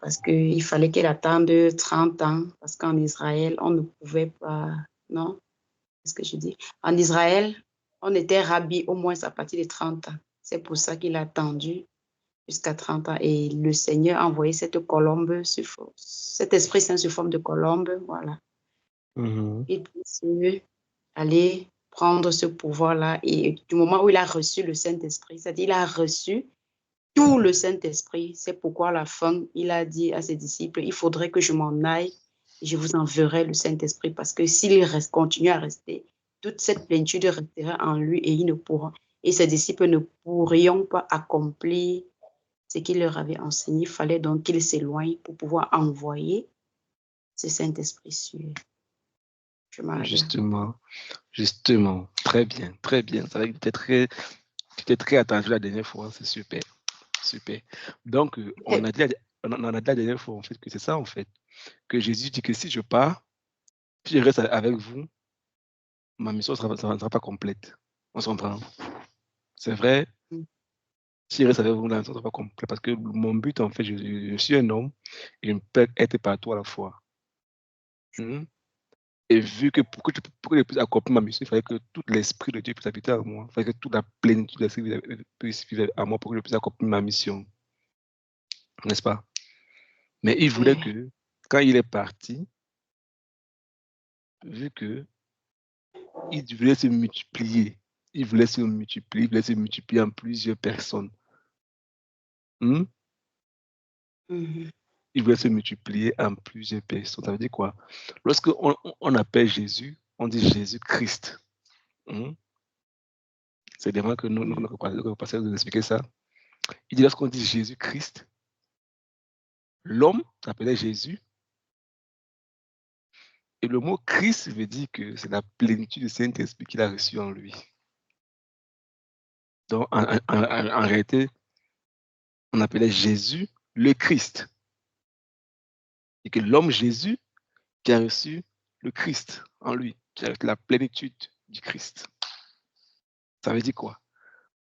parce qu'il fallait qu'elle attende 30 ans, parce qu'en Israël, on ne pouvait pas, non, qu'est-ce que je dis? En Israël, on était rabbi au moins à partir de 30 ans. C'est pour ça qu'il a attendu jusqu'à 30 ans. Et le Seigneur a envoyé cette colombe, cet Esprit Saint sous forme de colombe, voilà. Il peut aller prendre ce pouvoir-là. Et du moment où il a reçu le Saint-Esprit, c'est-à-dire il a reçu tout le Saint-Esprit. C'est pourquoi à la fin, il a dit à ses disciples, il faudrait que je m'en aille et je vous enverrai le Saint-Esprit parce que s'il continue à rester, toute cette plénitude restera en lui et il ne pourra. Et ses disciples ne pourront pas accomplir ce qu'il leur avait enseigné. Il fallait donc qu'il s'éloigne pour pouvoir envoyer ce Saint-Esprit sur eux. Je m'arrête là. Justement, très bien. C'est vrai que tu étais très attendu la dernière fois, c'est super. Donc, on a dit la dernière fois, en fait, que c'est ça, en fait, que Jésus dit que si je pars, si je reste avec vous, ma mission ne sera pas complète. On se comprend. C'est vrai, si je reste avec vous, la mission ne sera pas complète, parce que mon but, en fait, je suis un homme, et je ne peux être partout à la fois. Et vu que pour que je puisse accomplir ma mission, il fallait que tout l'Esprit de Dieu puisse habiter en moi. Il fallait que toute la plénitude de l'Esprit puisse vivre en moi pour que je puisse accomplir ma mission. N'est-ce pas? Mais il voulait que, quand il est parti, vu que il voulait se multiplier, il voulait se multiplier en plusieurs personnes. Il voulait se multiplier en plusieurs personnes. Ça veut dire quoi? Lorsque on appelle Jésus, on dit Jésus-Christ. C'est vraiment que nous pasteur nous expliquer ça. Il dit lorsqu'on dit Jésus-Christ, l'homme s'appelait Jésus. Et le mot Christ veut dire que c'est la plénitude du Saint-Esprit qu'il a reçu en lui. Donc, en réalité, on appelait Jésus le Christ. Et que l'homme Jésus qui a reçu le Christ en lui, qui a reçu la plénitude du Christ. Ça veut dire quoi?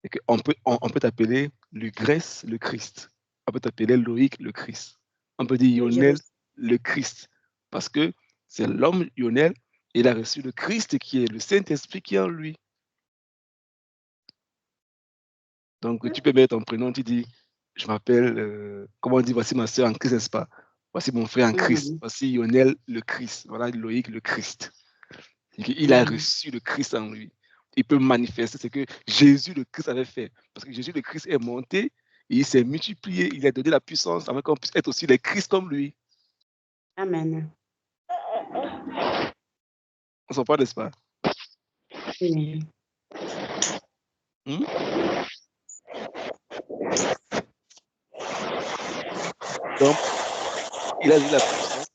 Et qu'on peut t'appeler Lugrès le Christ. On peut t'appeler Loïc le Christ. On peut dire Lionel le Christ. Parce que c'est l'homme Lionel, il a reçu le Christ qui est le Saint-Esprit qui est en lui. Donc tu peux mettre ton prénom, tu dis, je m'appelle, comment on dit, voici ma soeur en Christ, n'est-ce pas? Voici mon frère en Christ. Voici Lionel le Christ. Voilà Loïc le Christ. Il a reçu le Christ en lui. Il peut manifester ce que Jésus le Christ avait fait. Parce que Jésus le Christ est monté, et il s'est multiplié, il a donné la puissance afin qu'on puisse être aussi les Christ comme lui. Amen. On s'en parle, n'est-ce pas? Oui. Donc, il a donné la puissance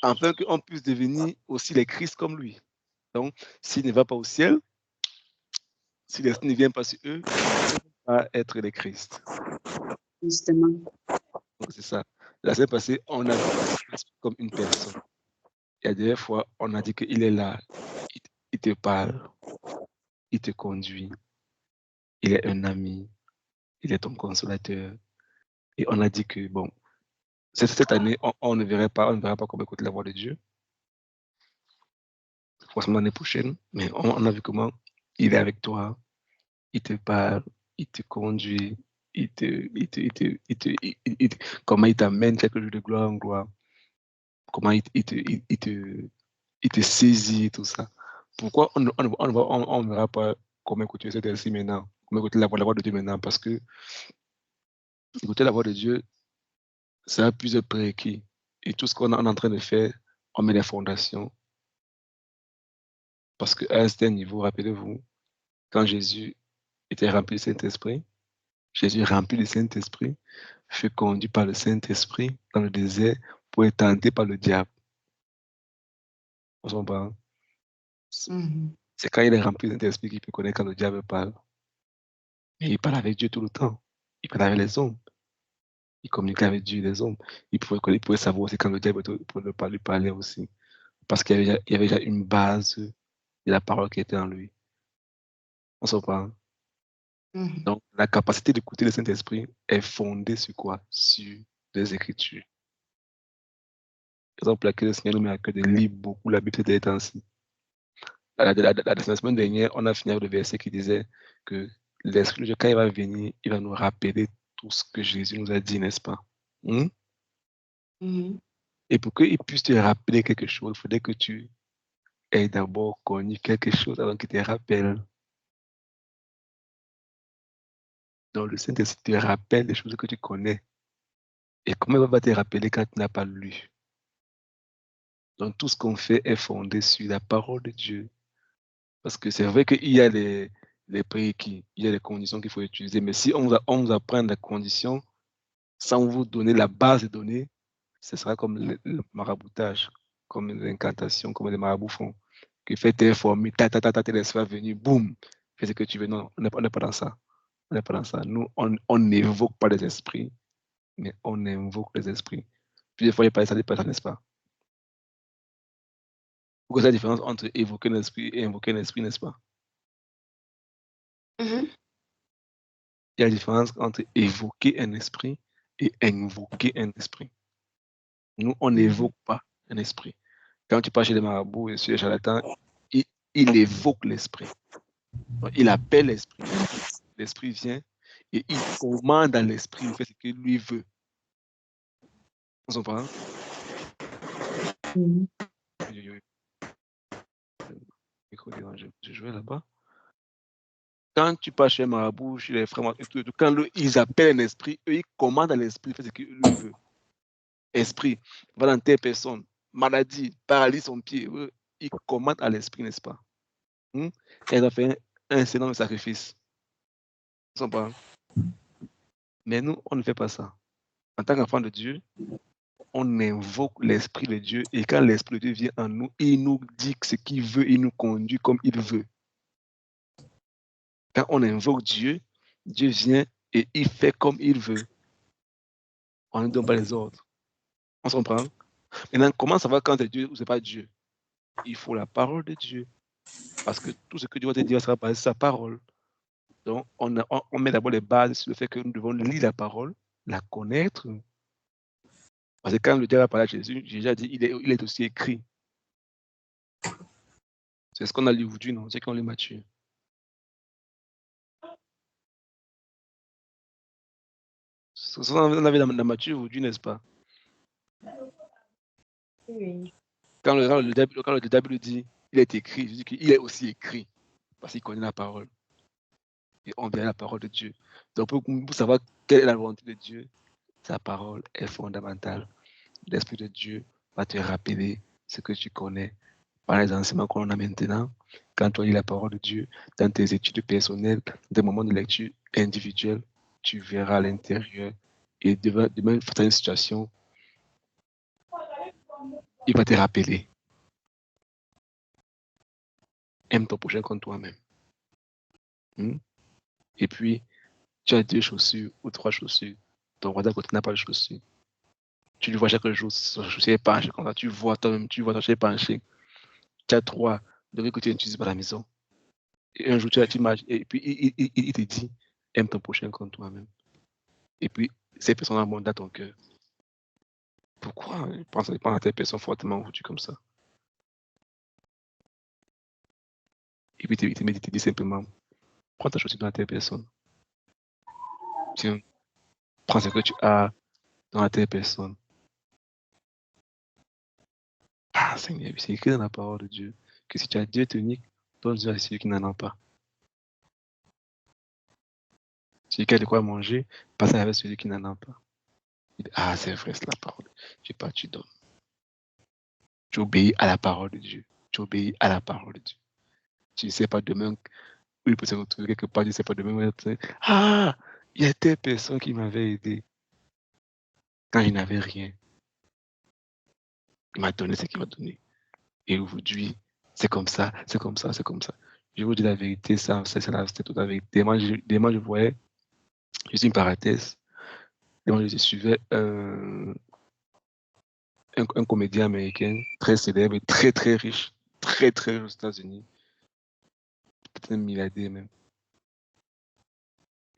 afin qu'on puisse devenir aussi les Christ comme lui. Donc, s'il ne va pas au ciel, si l'Esprit ne vient pas sur eux, ils ne peuvent pas être les Christ. Justement. Donc, c'est ça. La semaine passée, on a vu l'Esprit comme une personne. Et des fois, on a dit qu'il est là, il te parle, il te conduit, il est un ami, il est ton consolateur. Et on a dit que, bon, cette année, on ne verra pas comment écouter la voix de Dieu. Forcément l'année prochaine, mais on a vu comment il est avec toi, il te parle, il te conduit, comment il t'amène chaque jour de gloire en gloire, comment il te saisit, tout ça. Pourquoi on ne verra pas comment écouter cet ainsi maintenant, comment écouter la voix de Dieu maintenant? Parce que écouter la voix de Dieu, ça a plusieurs prérequis. Et tout ce qu'on est en train de faire, on met les fondations. Parce qu'à un certain niveau, rappelez-vous, quand Jésus était rempli du Saint-Esprit, Jésus rempli du Saint-Esprit, fut conduit par le Saint-Esprit dans le désert pour être tenté par le diable. On s'en parle. C'est quand il est rempli du Saint-Esprit qu'il peut connaître quand le diable parle. Mais il parle avec Dieu tout le temps. Il parle avec les hommes. Il communique avec Dieu et les hommes. Il pouvait savoir aussi quand le diable ne pas lui parler aussi. Parce qu'il y avait déjà une base de la parole qui était en lui. On s'en parle. Mhm. Donc, la capacité d'écouter le Saint-Esprit est fondée sur quoi? Sur les Écritures. Par exemple, laquelle le Seigneur nous met à cœur de lire beaucoup la Bible ces temps-ci. La semaine dernière, on a fini avec le verset qui disait que l'Esprit de Dieu, quand il va venir, il va nous rappeler tout ce que Jésus nous a dit, n'est-ce pas? Hmm? Mhm. Et pour qu'il puisse te rappeler quelque chose, il faudrait que tu aies d'abord connu quelque chose avant qu'il te rappelle. Donc, le Saint-Esprit te rappelle les choses que tu connais. Et comment il va te rappeler quand tu n'as pas lu? Donc, tout ce qu'on fait est fondé sur la parole de Dieu. Parce que c'est vrai qu'il y a les prérequis, il y a les conditions qu'il faut utiliser. Mais si on vous apprend les conditions sans vous donner la base de données, ce sera comme le maraboutage, comme l'incantation, comme les marabouts font. Qui fait tes formules, tes laisse venir, boum, fais ce que tu veux. Non, on n'est pas dans ça. On n'est pas dans ça. Nous, on n'évoque pas les esprits, mais on invoque les esprits. Plusieurs fois, il parle ça des personnes, n'est-ce pas? Pourquoi c'est la différence entre évoquer un esprit et invoquer un esprit, n'est-ce pas? Mhm. Il y a la différence entre évoquer un esprit et invoquer un esprit. Nous, on Mhm. n'évoque pas un esprit. Quand tu parles chez les marabouts et chez les charlatans, il, il évoque l'esprit. Il appelle l'esprit. L'esprit vient et il commande à l'esprit de faire ce qu'il lui veut. On s'en parle? Mhm. Je jouais là-bas. Quand tu pars chez un marabout, chez les frères, et tout, quand ils appellent un esprit, eux, ils commandent à l'esprit de faire ce qu'il lui veut. Esprit, va dans telle personne, maladie, paralyse son pied. Eux, ils commandent à l'esprit, n'est-ce pas? Et elle a fait un énorme sacrifice. On s'en parle. Mais nous, on ne fait pas ça. En tant qu'enfant de Dieu, on invoque l'Esprit de Dieu et quand l'Esprit de Dieu vient en nous, il nous dit ce qu'il veut, il nous conduit comme il veut. Quand on invoque Dieu, Dieu vient et il fait comme il veut. On ne donne pas les ordres. On se comprend? Maintenant, comment savoir quand c'est Dieu ou c'est pas Dieu? Il faut la parole de Dieu. Parce que tout ce que Dieu va te dire sera basé sur sa parole. Donc, on met d'abord les bases sur le fait que nous devons lire la parole, la connaître. Parce que quand le diable a parlé à Jésus, Jésus a dit, il est aussi écrit. C'est ce qu'on a lu aujourd'hui, non? C'est qu'on lit Matthieu. C'est ce qu'on avait dans Matthieu aujourd'hui, n'est-ce pas? Oui. Quand le diable dit, il est écrit, je dis qu'il est aussi écrit. Parce qu'il connaît la parole. Et on vient à la parole de Dieu. Donc, pour savoir quelle est la volonté de Dieu, sa parole est fondamentale. L'Esprit de Dieu va te rappeler ce que tu connais par les enseignements qu'on a maintenant. Quand tu lis la parole de Dieu, dans tes études personnelles, des moments de lecture individuels, tu verras à l'intérieur. Et de même, face à une situation, il va te rappeler. Aime ton prochain comme toi-même. Et puis, tu as 2 chaussures ou 3 chaussures. Ton voisin à côté n'a pas de chaussures. Tu le vois chaque jour, son chaussure est penchée comme ça. Tu vois toi-même, tu vois ton chaussure penchée. Tu as 3 de que tu n'utilises pas à la maison. Et un jour, tu marches et puis il te dit, aime ton prochain comme toi-même. Et puis, ces personnes montent dans ton cœur. Pourquoi pense à telle personne fortement foutues comme ça? Et puis, il te dit simplement, prends ta chaussure dans telle personne. Tiens, prends ce que tu as dans telle personne. Ah, Seigneur, c'est écrit dans la parole de Dieu que si tu as Dieu unique, donne-en à celui qui n'en a pas. Celui qui a de quoi manger, passe avec celui qui n'en a pas. Il dit, ah, c'est vrai, c'est la parole. Tu pas, tu donnes. Tu obéis à la parole de Dieu. Tu obéis à la parole de Dieu. Tu ne sais pas demain où il peut se retrouver quelque part, tu ne sais pas demain. Ah, il y a telle personne qui m'avait aidé quand je n'avais rien. Il m'a donné ce qu'il m'a donné. Et aujourd'hui, c'est comme ça, c'est comme ça, c'est comme ça. Je vous dis la vérité, ça, c'est toute la vérité. Moi, je voyais, je suis une parenthèse, et moi, je suivais un comédien américain très célèbre et très, très riche aux États-Unis. Peut-être un milliardaire même.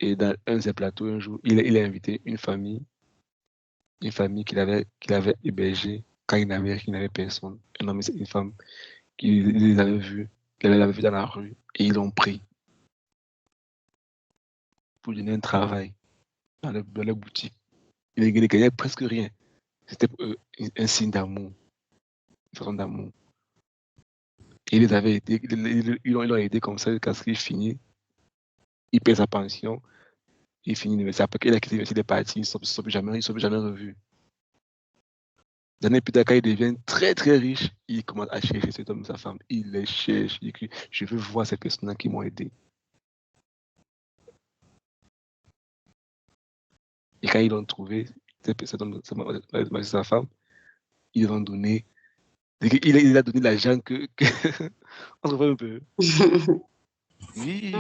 Et dans un de ses plateaux, un jour, il a invité une famille qu'il avait hébergée quand il n'avait personne. Un homme et une femme qui les avait vus, qu'elle avait vus dans la rue, et ils l'ont pris pour lui donner un travail dans la boutique. Il ne gagnait presque rien. C'était pour eux un signe d'amour, une façon d'amour. Et il les avait aidés, ils l'ont aidé comme ça jusqu'à ce qu'il finisse. Il paie sa pension, il finit l'université. Après qu'il a quitté l'université, il est parti, ils ne sont plus jamais revus. Des années plus tard, quand il devient très très riche, il commence à chercher cet homme et sa femme. Il les cherche, il dit, je veux voir ces personnes qui m'ont aidé. Et quand ils l'ont trouvé, cet homme et sa femme, ils l'ont donné. Il a donné l'argent que on se voit un peu. Oui.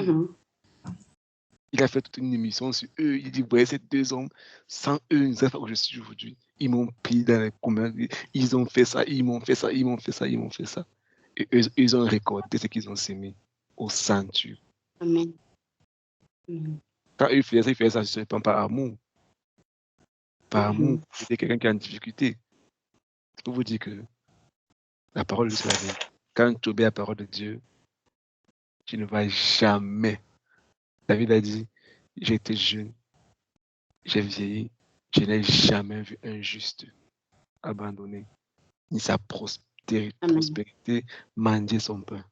Il a fait toute une émission sur eux. Il dit, ouais, ces deux hommes, sans eux, ils ne savent pas où je suis aujourd'hui. Ils m'ont pris dans les communs. Ils ont fait ça, ils m'ont fait ça, ils m'ont fait ça, ils m'ont fait ça. Et eux, ils ont récolté ce qu'ils ont semé au centuple. Amen. Quand eux faisaient ça, ce n'est pas par amour. Par amour, c'était quelqu'un qui est en difficulté. Je peux vous dire que la parole de Dieu, c'est la vérité. Quand tu obéis à la parole de Dieu, tu ne vas jamais. David a dit, j'ai été jeune, j'ai vieilli, je n'ai jamais vu un juste abandonné, ni sa prospérité manger son pain.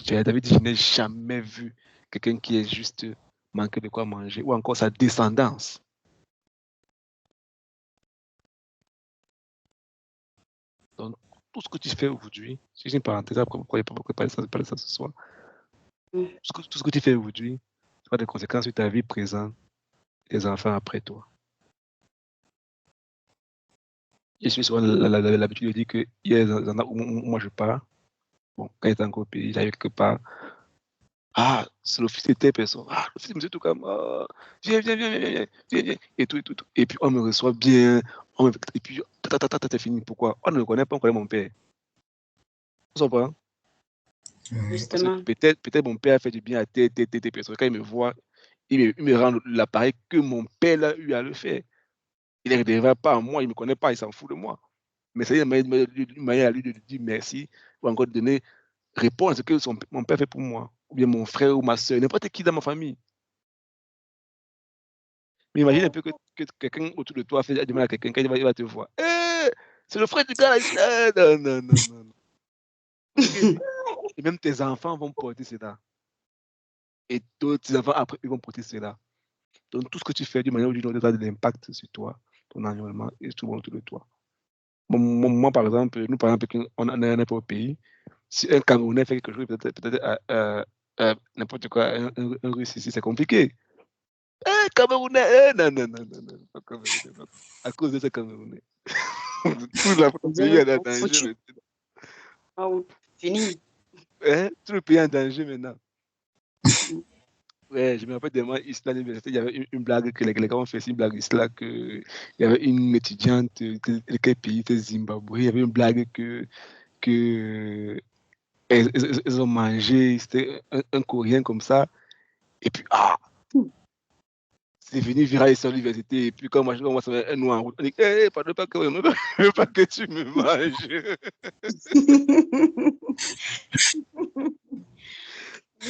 David dit, je n'ai jamais vu quelqu'un qui est juste manquer de quoi manger, ou encore sa descendance. Donc, tout ce que tu fais aujourd'hui, c'est une parenthèse, pourquoi il n'y a pas beaucoup parler ça ce soir. Tout ce que tu fais aujourd'hui, ça a des conséquences sur ta vie présente et les enfants après toi. Je suis souvent l'habitude de dire qu'il y a des endroits où moi je pars. Bon, quand j'étais encore au pays, j'allais quelque part. Ah, c'est l'office de telle personne. Ah, l'office de monsieur Toukam. Ah, viens. Et tout. Et puis on me reçoit bien. Et puis, t'as fini. Pourquoi? On ne le connaît pas, on connaît mon père. Tu comprends? Parce que Justement. peut-être mon père a fait du bien à telle personne. Quand il me voit, il me rend l'appareil que mon père a eu à le faire. Il ne redevient pas à moi, il ne me connaît pas, il s'en fout de moi. Mais c'est une manière à lui de dire merci ou encore de donner réponse à ce que mon père fait pour moi, ou bien mon frère ou ma soeur, n'importe qui dans ma famille. Mais imagine un peu que quelqu'un autour de toi fait demande à quelqu'un, quand il va te voir. Hey, c'est le frère du gars là. Non. Et même tes enfants vont porter cela. Et d'autres enfants après, ils vont porter cela. Donc tout ce que tu fais d'une manière ou d'une autre a de l'impact sur toi, ton environnement et tout autour de toi. Moi, par exemple, nous, par exemple, on est un pauvre pays. Si un Camerounais fait quelque chose, peut-être n'importe quoi, un Russe ici, c'est compliqué. Camerounais, non, pas Camerounais. À cause de ce Camerounais. Tout le pays est en danger maintenant. Oh, fini. Tout le pays est en danger maintenant. Ouais, je me rappelle de moi, ici à l'université, il y avait une blague que les gars ont fait, une blague ici là, que il y avait une étudiante de quel pays, c'était Zimbabwe, il y avait une blague que elles ont mangé, c'était un Coréen comme ça, et puis c'est venu viral sur l'université, et puis quand moi je commence à un noir en route, on dit, pardon, pas que, je veux pas que tu me manges.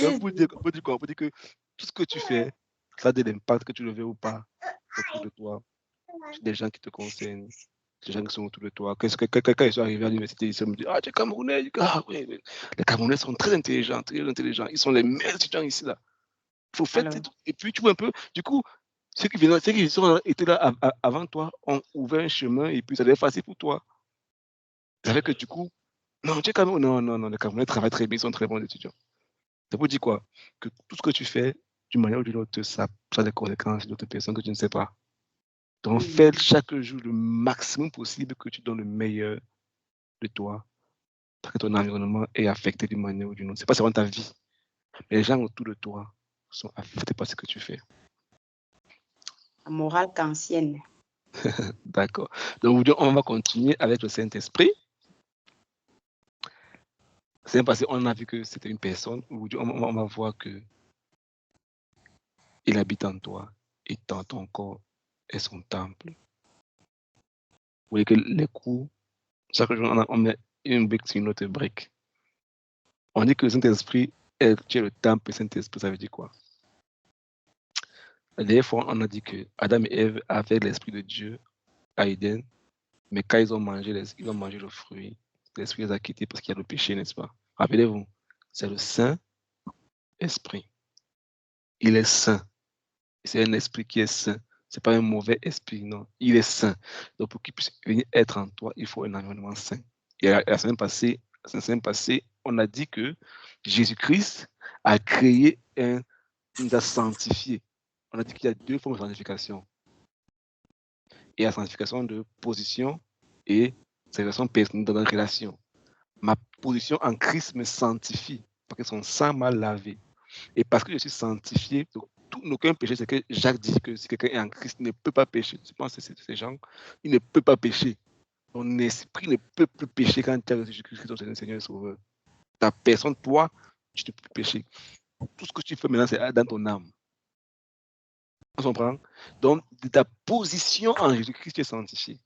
Donc, pour dire que tout ce que tu fais, ça a de l'impact, que tu le veux ou pas, autour de toi. C'est des gens qui te concernent, des gens qui sont autour de toi. Quand ils sont arrivés à l'université, ils se me disent, tu es Camerounais. Oui. Les Camerounais sont très intelligents, très intelligents. Ils sont les meilleurs étudiants ici, là. Il faut faire tout. Et puis, tu vois un peu, du coup, ceux qui étaient là avant toi ont ouvert un chemin et puis ça devient facile pour toi. Ça fait que du coup, non, tu es Camerounais. Non, les Camerounais travaillent très bien, ils sont très bons étudiants. Ça veut dire quoi? Que tout ce que tu fais, d'une manière ou d'une autre, ça a des conséquences sur d'autres personnes que tu ne sais pas. Donc, fais chaque jour le maximum possible que tu donnes le meilleur de toi pour que ton environnement est affecté d'une manière ou d'une autre. Ce n'est pas seulement ta vie. Les gens autour de toi sont affectés par ce que tu fais. La morale kantienne. D'accord. Donc, aujourd'hui, on va continuer avec le Saint-Esprit. C'est parce qu'on a vu que c'était une personne. Aujourd'hui, on va voir que il habite en toi et dans ton corps est son temple. Vous voyez que les coups, chaque jour, on met une brique sur une autre brique. On dit que le Saint-Esprit, tu es le temple du Saint-Esprit, ça veut dire quoi? La dernière fois, on a dit que Adam et Ève avaient l'Esprit de Dieu à Éden, mais quand ils ont mangé le fruit, l'Esprit les a quittés parce qu'il y a le péché, n'est-ce pas? Rappelez-vous, c'est le Saint-Esprit. Il est saint. C'est un esprit qui est saint. Ce n'est pas un mauvais esprit, non. Il est saint. Donc, pour qu'il puisse venir être en toi, il faut un environnement saint. Et la semaine passée, on a dit que Jésus-Christ a créé nous a sanctifiés. On a dit qu'il y a deux formes de sanctification. Il y a la sanctification de position et sanctification personnelle dans la relation. Ma position en Christ me sanctifie parce que son sang m'a lavé. Et parce que je suis sanctifié, donc aucun péché, c'est que Jacques dit que si quelqu'un est en Christ, il ne peut pas pécher. Je pense que c'est ces gens, il ne peut pas pécher. Ton esprit ne peut plus pécher quand tu as Jésus-Christ, ton Seigneur et Sauveur. Ta personne, toi, tu ne peux plus pécher. Tout ce que tu fais maintenant, c'est dans ton âme. On comprend? Donc, de ta position en Jésus-Christ, tu es sanctifié.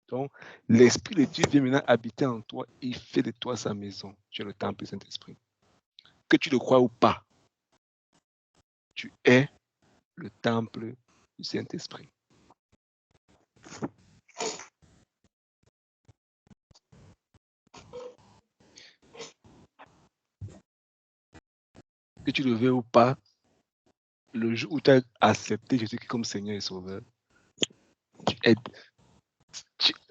Donc, l'Esprit de Dieu vient maintenant habiter en toi et il fait de toi sa maison. Tu es le temple du Saint-Esprit. Que tu le crois ou pas, tu es le temple du Saint-Esprit. Que tu le veuilles ou pas, le jour où tu as accepté Jésus-Christ comme Seigneur et Sauveur,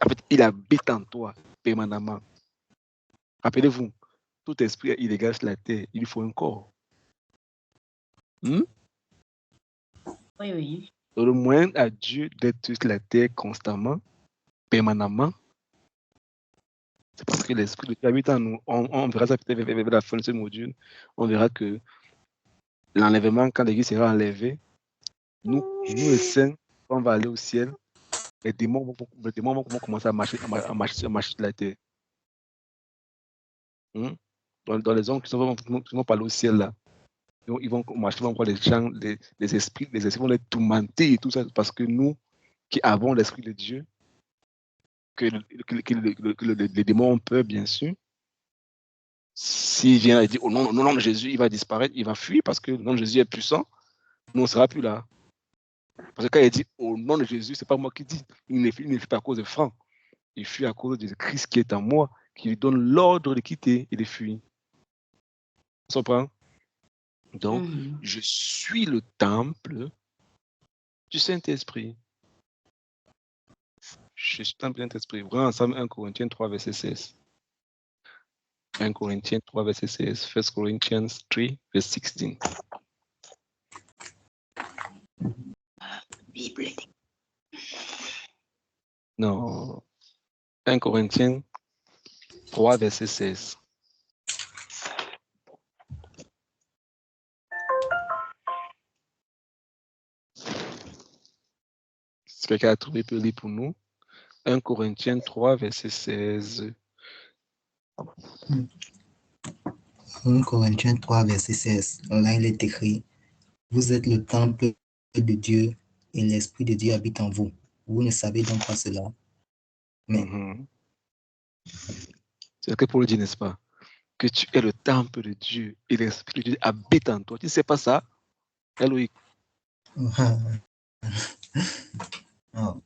en fait, il habite en toi permanemment. Rappelez-vous, tout esprit est illégal sur la terre, il faut un corps. Oui, oui. Donc, le moyen à Dieu d'être sur la terre constamment, permanemment, c'est parce que l'Esprit de Dieu habite en nous. On verra ça peut-être vers la fin de ce module. On verra que l'enlèvement, quand l'Église sera enlevée, nous les saints, on va aller au ciel. Les démons vont commencer à marcher sur la terre. Dans les hommes qui vont parler au ciel, là, ils vont marcher, ils vont voir les gens, les esprits vont les tourmenter et tout ça, parce que nous, qui avons l'Esprit de Dieu, que les démons ont peur, bien sûr, s'il vient et dit au nom de Jésus, il va disparaître, il va fuir, parce que le nom de Jésus est puissant, nous, on ne sera plus là. Parce que quand il dit au nom de Jésus, ce n'est pas moi qui dis, il ne fuit pas à cause de Franck, il fuit à cause de Christ qui est en moi, qui lui donne l'ordre de quitter et de fuir. On comprend? Donc, je suis le temple du Saint-Esprit. Je suis le temple du Saint-Esprit. Vraiment ensemble 1 Corinthiens 3, verset 16. 1 Corinthiens 3, verset 16. 1 Corinthians 3, verset 16. Bible. Non. 1 Corinthiens 3, verset 16. Si quelqu'un a trouvé, peut lire pour nous. 1 Corinthiens 3, verset 16. 1 Corinthiens 3, verset 16. Là, il est écrit, vous êtes le temple de Dieu et l'Esprit de Dieu habite en vous. Vous ne savez donc pas cela. Mais C'est ce que Paul dit, n'est-ce pas? Que tu es le temple de Dieu et l'Esprit de Dieu habite en toi. Tu ne sais pas ça? Eloïc. Oh.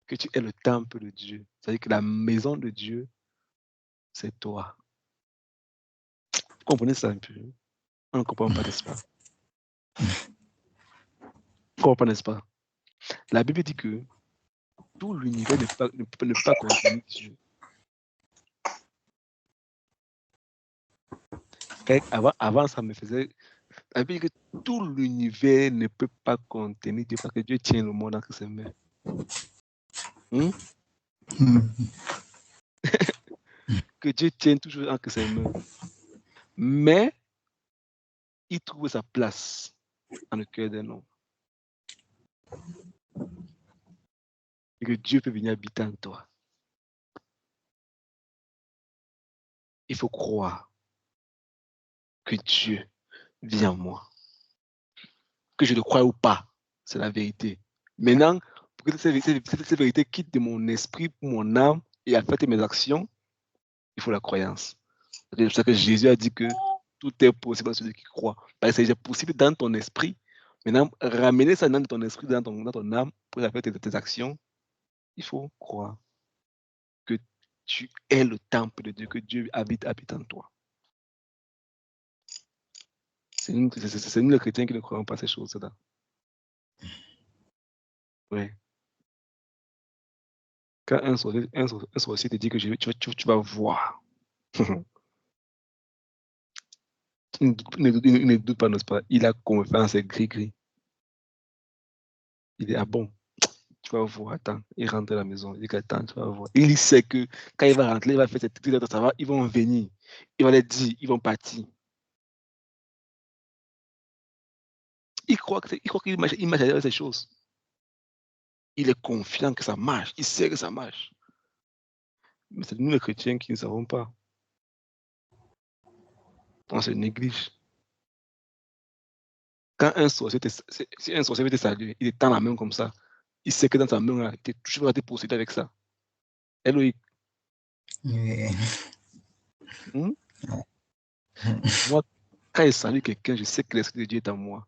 Que tu es le temple de Dieu. C'est-à-dire que la maison de Dieu, c'est toi. Vous comprenez ça un peu? On ne comprend pas, n'est-ce pas? On comprend, n'est-ce pas? La Bible dit que tout l'univers ne peut pas contenir Dieu. Avant, ça me faisait... La Bible dit que tout l'univers ne peut pas contenir Dieu parce que Dieu tient le monde entre ses mains. Que Dieu tient toujours entre ses mains. Mais il trouve sa place dans le cœur d'un homme. Et que Dieu peut venir habiter en toi. Il faut croire que Dieu vit en moi. Que je le croie ou pas, c'est la vérité. Maintenant, pour que cette vérité quitte de mon esprit, mon âme et affecte mes actions, il faut la croyance. C'est pour ça que Jésus a dit que tout est possible à celui qui croit. Parce que c'est possible dans ton esprit. Maintenant, ramener ça dans ton esprit, dans ton âme, pour affecter tes actions, il faut croire que tu es le temple de Dieu, que Dieu habite en toi. C'est nous les chrétiens qui ne croient pas ces choses-là. Oui. Quand un sorcier te dit que tu vas voir, il ne doute pas, n'est-ce pas? Il a confiance, c'est gris-gris. Il dit, ah bon, tu vas voir, attends. Il rentre à la maison, il dit, attends, tu vas voir. Il sait que quand il va rentrer, il va faire cette petite ça va, ils vont venir. Il va les dire, ils vont partir. Il croit qu'il imagine ces choses. Il est confiant que ça marche. Il sait que ça marche. Mais c'est nous les chrétiens qui ne savons pas. On se néglige. Quand un sorcier veut te saluer, il tend la main comme ça. Il sait que dans sa main, là, tu vas te posséder avec ça. Eloïc. Oui. Moi, quand il salue quelqu'un, je sais que l'Esprit de Dieu est en moi.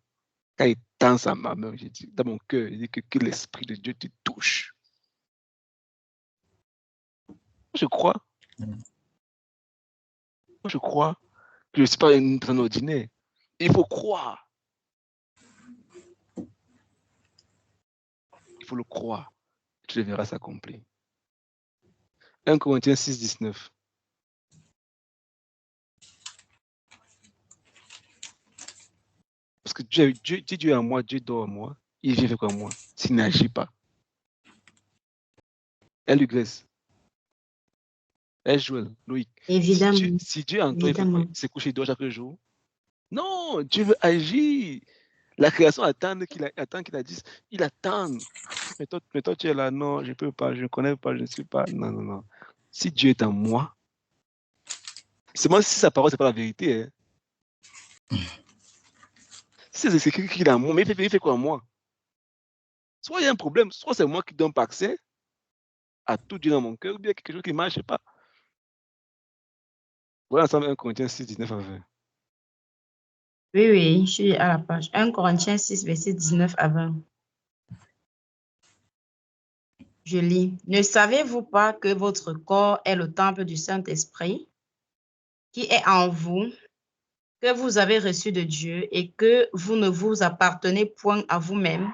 Quand il tend sa main, je dis, dans mon cœur, je dis que l'Esprit de Dieu te touche. Je crois. Moi, je crois que je ne suis pas une personne ordinaire. Il faut croire. Il faut le croire. Tu le verras s'accomplir. 1 Corinthiens 6, 19. Parce que Dieu est en moi, Dieu dort en moi, il vit avec moi. S'il n'agit pas. Elle lui graisse. Elle joue, Loïc. Évidemment. Si Dieu est en toi, Évidemment. il se couche, il dort chaque jour. Non, Dieu veut agir. La création attend qu'il agisse. Il attend. Mais toi, tu es là, non, je ne peux pas, je ne connais pas, je ne suis pas. Non, non, non. Si Dieu est en moi, c'est moi si sa parole, ce n'est pas la vérité. Hein. Si c'est écrit qu'il est en moi, mais il fait quoi en moi? Soit il y a un problème, soit c'est moi qui donne pas accès à tout Dieu dans mon cœur, ou bien quelque chose qui ne marche pas. Voilà ensemble 1 Corinthiens 6, 19 à 20. Oui, je suis à la page. 1 Corinthiens 6, verset 19 à 20. Je lis. Ne savez-vous pas que votre corps est le temple du Saint-Esprit qui est en vous, que vous avez reçu de Dieu et que vous ne vous appartenez point à vous-même?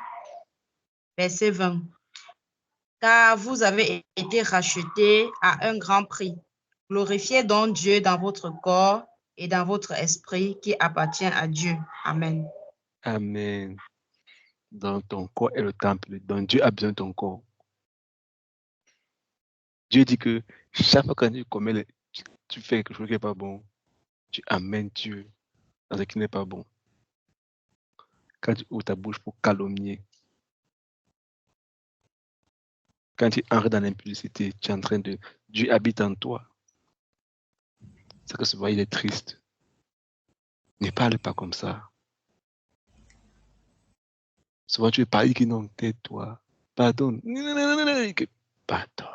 Verset 20. Car vous avez été rachetés à un grand prix. Glorifiez donc Dieu dans votre corps et dans votre esprit qui appartient à Dieu. Amen. Amen. Dans ton corps est le temple, dont Dieu a besoin de ton corps. Dieu dit que chaque fois que tu fais quelque chose qui n'est pas bon, tu amènes Dieu dans ce qui n'est pas bon. Quand tu ouvres ta bouche pour calomnier, quand tu entres dans l'impudicité, tu es en train de... Dieu habite en toi. C'est que souvent il est triste. Ne parle pas comme ça. Souvent tu veux parler qui non, tais-toi. Pardonne. Pardon.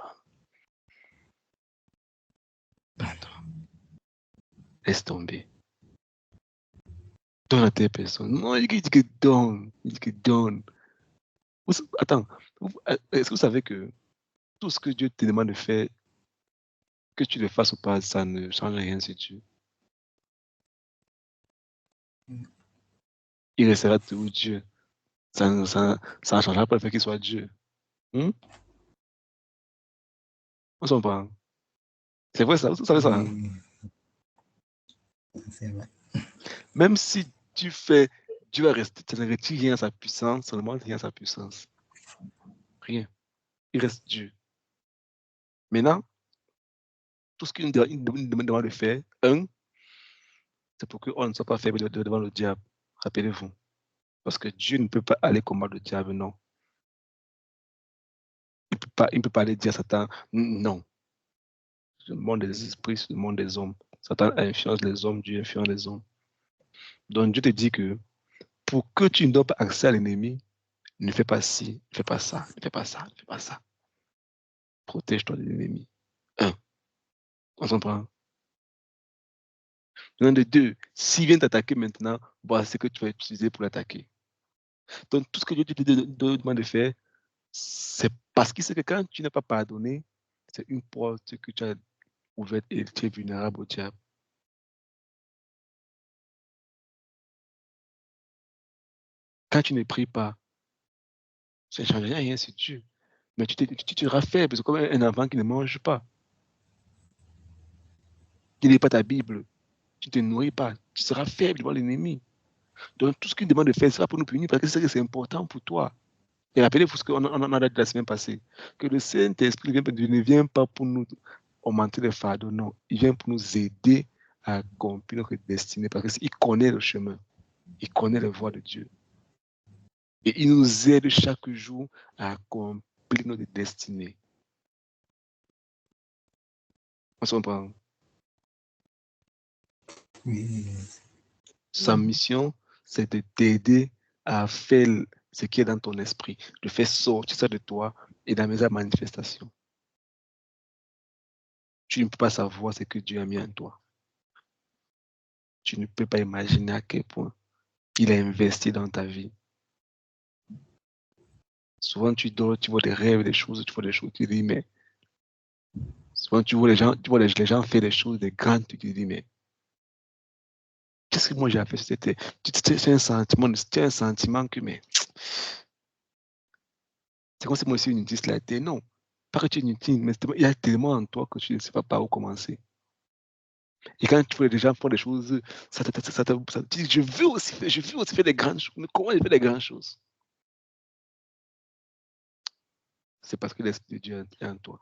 Pardon. Laisse tomber. Donne à tes personnes. Non, il dit que donne. Il dit que donne. Attends. Est-ce que vous savez que tout ce que Dieu te demande de faire, que tu le fasses ou pas, ça ne change rien sur Dieu. Il restera toujours Dieu. Ça ne changera pas le fait qu'il soit Dieu. On s'en parle. C'est vrai ça, vous savez ça. Hein? C'est vrai. Même si tu fais, Dieu va rester, tu ne retires rien à sa puissance, seulement rien à sa puissance. Rien. Il reste Dieu. Maintenant, tout ce qu'il nous demande de faire, c'est pour qu'on ne soit pas faible devant le diable. Rappelez-vous. Parce que Dieu ne peut pas aller combattre le diable, non. Il ne peut pas aller dire à Satan, non. Le monde des esprits, le monde des hommes. Satan influence les hommes, Dieu influence les hommes. Donc Dieu te dit que pour que tu ne donnes pas accès à l'ennemi, ne fais pas ci, ne fais pas ça, ne fais pas ça, ne fais pas ça. Protège-toi de l'ennemi. 1. On s'en prend. Maintenant, de 2, s'il vient t'attaquer maintenant, voici ce que tu vas utiliser pour l'attaquer. Donc, tout ce que Dieu te demande de faire, c'est parce qu'il sait que quand tu n'as pas pardonné, c'est une porte que tu as ouverte et tu es vulnérable au diable. Quand tu ne pries pas, ça ne change rien sur Dieu. Mais tu seras faible, c'est comme un enfant qui ne mange pas. Tu ne lis pas ta Bible, tu ne te nourris pas, tu seras faible devant l'ennemi. Donc, tout ce qu'il demande de faire sera pour nous punir parce que c'est important pour toi. Et rappelez-vous ce qu'on a dit la semaine passée, que le Saint-Esprit ne vient pas pour nous augmenter les fardeaux, non. Il vient pour nous aider à accomplir notre destinée parce qu'il connaît le chemin, il connaît les voies de Dieu. Et il nous aide chaque jour à accomplir notre destinée. On se comprend? Oui. Sa mission, c'est de t'aider à faire ce qui est dans ton esprit, de faire sortir ça de toi et d'amener la manifestation. Tu ne peux pas savoir ce que Dieu a mis en toi. Tu ne peux pas imaginer à quel point il a investi dans ta vie. Souvent, tu dors, tu vois des rêves, des choses, tu vois des choses, tu te dis, mais souvent, tu vois les gens faire des choses, des grandes, tu te dis, mais qu'est-ce que moi j'ai fait? C'est un sentiment que, mais c'est comme si moi aussi inutile la terre. Non, pas que tu es inutile, mais il y a tellement en toi que tu ne sais pas par où commencer. Et quand tu vois des gens faire des choses, tu dis, je veux aussi faire des grandes choses. Mais comment je fais des grandes choses? C'est parce que l'Esprit de Dieu est en toi.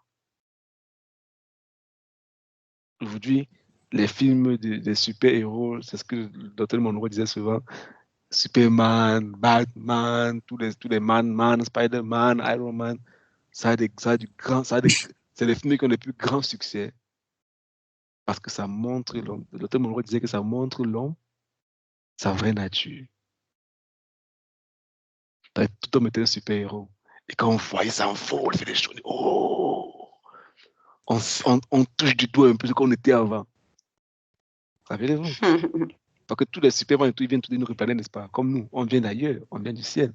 Aujourd'hui, les films des super-héros, c'est ce que le docteur Monroe disait souvent, Superman, Batman, tous les Man, Spider-Man, Iron Man, c'est les films qui ont les plus grands succès parce que ça montre l'homme. Le docteur Monroe disait que ça montre l'homme, sa vraie nature. Tout homme était un super-héros. Et quand on voyait ça en faux, on fait des choses. Oh! On touche du doigt un peu ce qu'on était avant. Rappelez-vous? Parce que tous les supermans et tout, ils viennent tous de notre planète, n'est-ce pas? Comme nous, on vient d'ailleurs, on vient du ciel.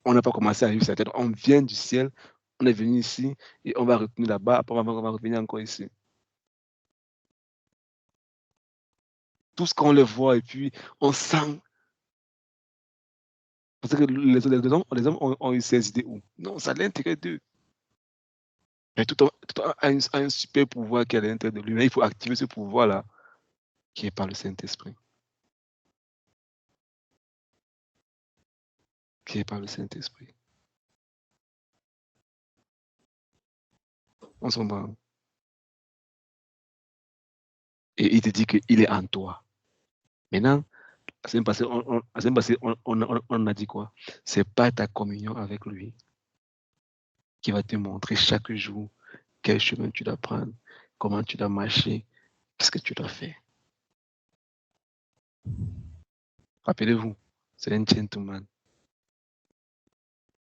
On n'a pas commencé à vivre cette terre, on vient du ciel, on est venu ici et on va retenir là-bas, après on va revenir encore ici. Tout ce qu'on les voit et puis on sent. Parce que les hommes ont eu ces idées où? Non, ça a l'intérêt d'eux. Mais tout a un super pouvoir qui est à l'intérieur de lui. Mais il faut activer ce pouvoir-là qui est par le Saint-Esprit. Qui est par le Saint-Esprit. On s'en va. Et il te dit qu'il est en toi. Maintenant, la semaine passée, on a dit quoi? C'est pas ta communion avec lui qui va te montrer chaque jour quel chemin tu dois prendre, comment tu dois marcher, qu'est-ce que tu dois faire. Rappelez-vous, c'est un gentleman.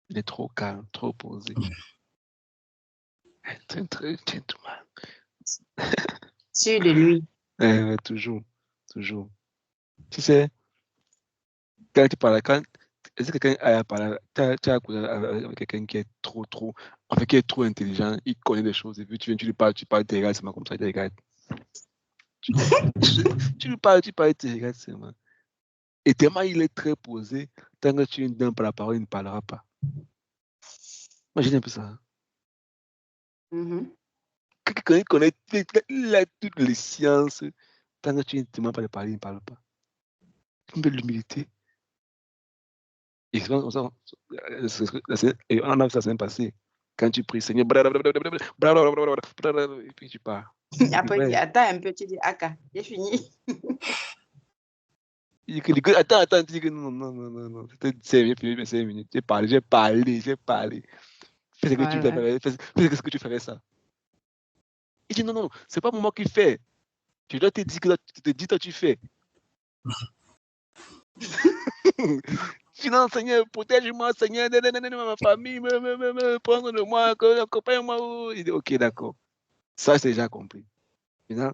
Il est trop calme, trop posé. Très, très gentleman. Sûr de lui. Toujours, toujours. Tu sais, quand tu parles, est-ce que quelqu'un a parlé, tu as causé avec quelqu'un qui est trop, en fait, qui est trop intelligent, il connaît des choses, et puis tu lui parles, tu te regardes seulement comme ça, il te regarde. Tu lui parles, il te regarde seulement. Et tellement il est très posé, tant que tu ne donnes pas la parole, il ne parlera pas. Imagine un peu ça. Quelqu'un qui connaît toutes les sciences, tant que tu ne demandes pas de parler, il ne parle pas. Une belle humilité. Et on a vu ça la semaine passée. Quand tu pries, Seigneur, et puis tu pars. Après, tu attends un peu, tu dis, Aka, j'ai fini. Il dit, attends, tu dis que non. C'était 5 minutes. J'ai parlé. Fais ce que tu fais, fais ce que tu ferais ça. Il dit, non, c'est pas moi qui fais. Je dois te dire que tu fais. Sinon, Seigneur, protège-moi, Seigneur, ma famille, prendre de moi, accompagne-moi. Il dit, ok, d'accord. Ça, c'est déjà compris. Maintenant,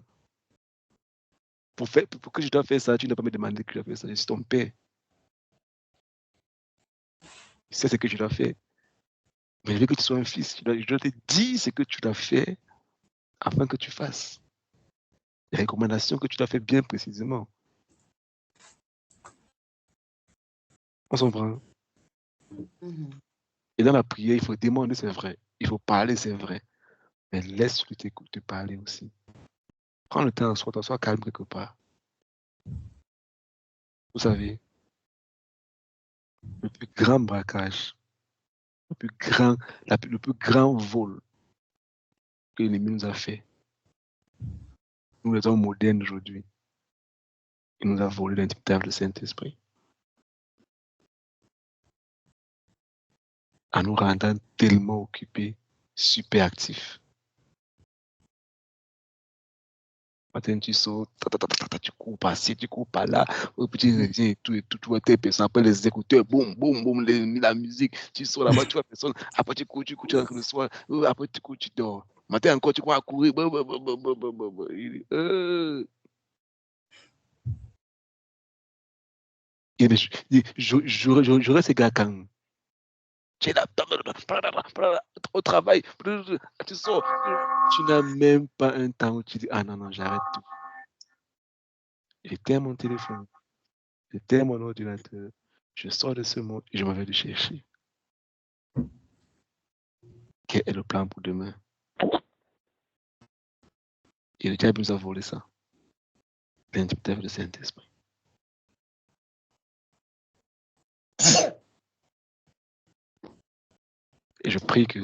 pour que je dois faire ça, tu ne dois pas me demander que je dois faire ça. Je suis ton père. C'est ce que je dois faire. Mais je veux que tu sois un fils. Je dois te dire ce que tu dois faire afin que tu fasses. Les recommandations que tu dois faire bien précisément. On s'en prend. Et dans la prière, il faut demander, c'est vrai. Il faut parler, c'est vrai. Mais laisse-le te parler aussi. Prends le temps, sois calme quelque part. Vous savez, le plus grand braquage, le plus grand vol que l'ennemi nous a fait, nous les hommes modernes aujourd'hui, il nous a volé l'indictable du Saint-Esprit. En nous rendant tellement occupés, super actifs. Matin, tu sautes, tu cours par-ci, tu cours par-là, au petit reviens et tout, tu vois tes personnes, après les écouteurs, boum, boum, boum, la musique, tu sors là-bas, tu vois personne, après tu cours, tu rentres le soir, après tu cours, tu dors. Matin encore, tu crois à courir, j'aurais ces gars quand tu es là, au travail, tu sors, tu n'as même pas un temps où tu dis, ah non, j'arrête tout. J'éteins mon téléphone, j'éteins mon ordinateur, je sors de ce monde et je m'en vais le chercher. Quel est le plan pour demain? Et le diable nous a volé ça. L'indicteur du Saint-Esprit. Et je prie que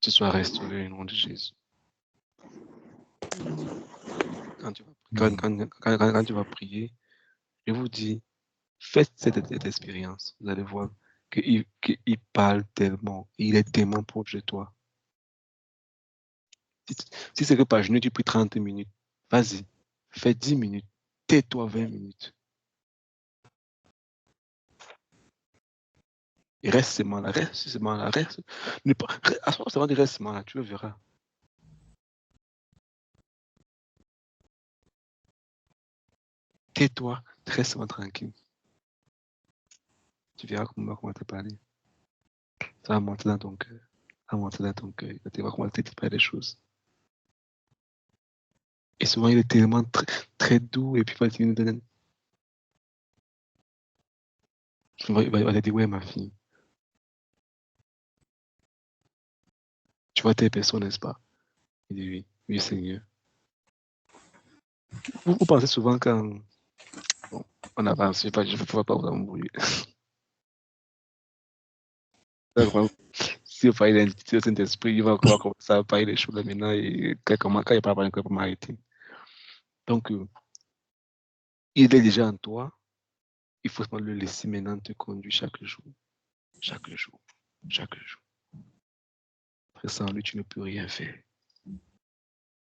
tu sois restauré au nom de Jésus. Quand tu vas prier, je vous dis, faites cette expérience. Vous allez voir qu'il parle tellement, il est tellement proche de toi. Si c'est que par journée, tu pries 30 minutes, vas-y, fais 10 minutes, tais-toi 20 minutes. Et reste seulement là, reste seulement là, reste. À ce moment, reste seulement là, tu le verras. Tais-toi, reste seulement tranquille. Tu verras comment te parler. Ça va monter dans ton cœur. Ça va monter dans ton cœur. Tu vas commencer à te faire des choses. Et souvent, il est tellement très, très doux et puis il nous donne. Il va te dire, ouais, ma fille. Tu vois telle personne, n'est-ce pas? Il dit, oui, oui, Seigneur. Vous pensez souvent quand on avance, je ne peux pas vous embrouiller. Si vous parlez d'identité au Saint-Esprit, il va commencer à parler des choses là maintenant et quand il parle, il peut m'arrêter. Donc, il est déjà en toi. Il faut seulement le laisser maintenant te conduire chaque jour. Chaque jour. Chaque jour. Après, sans lui, tu ne peux rien faire.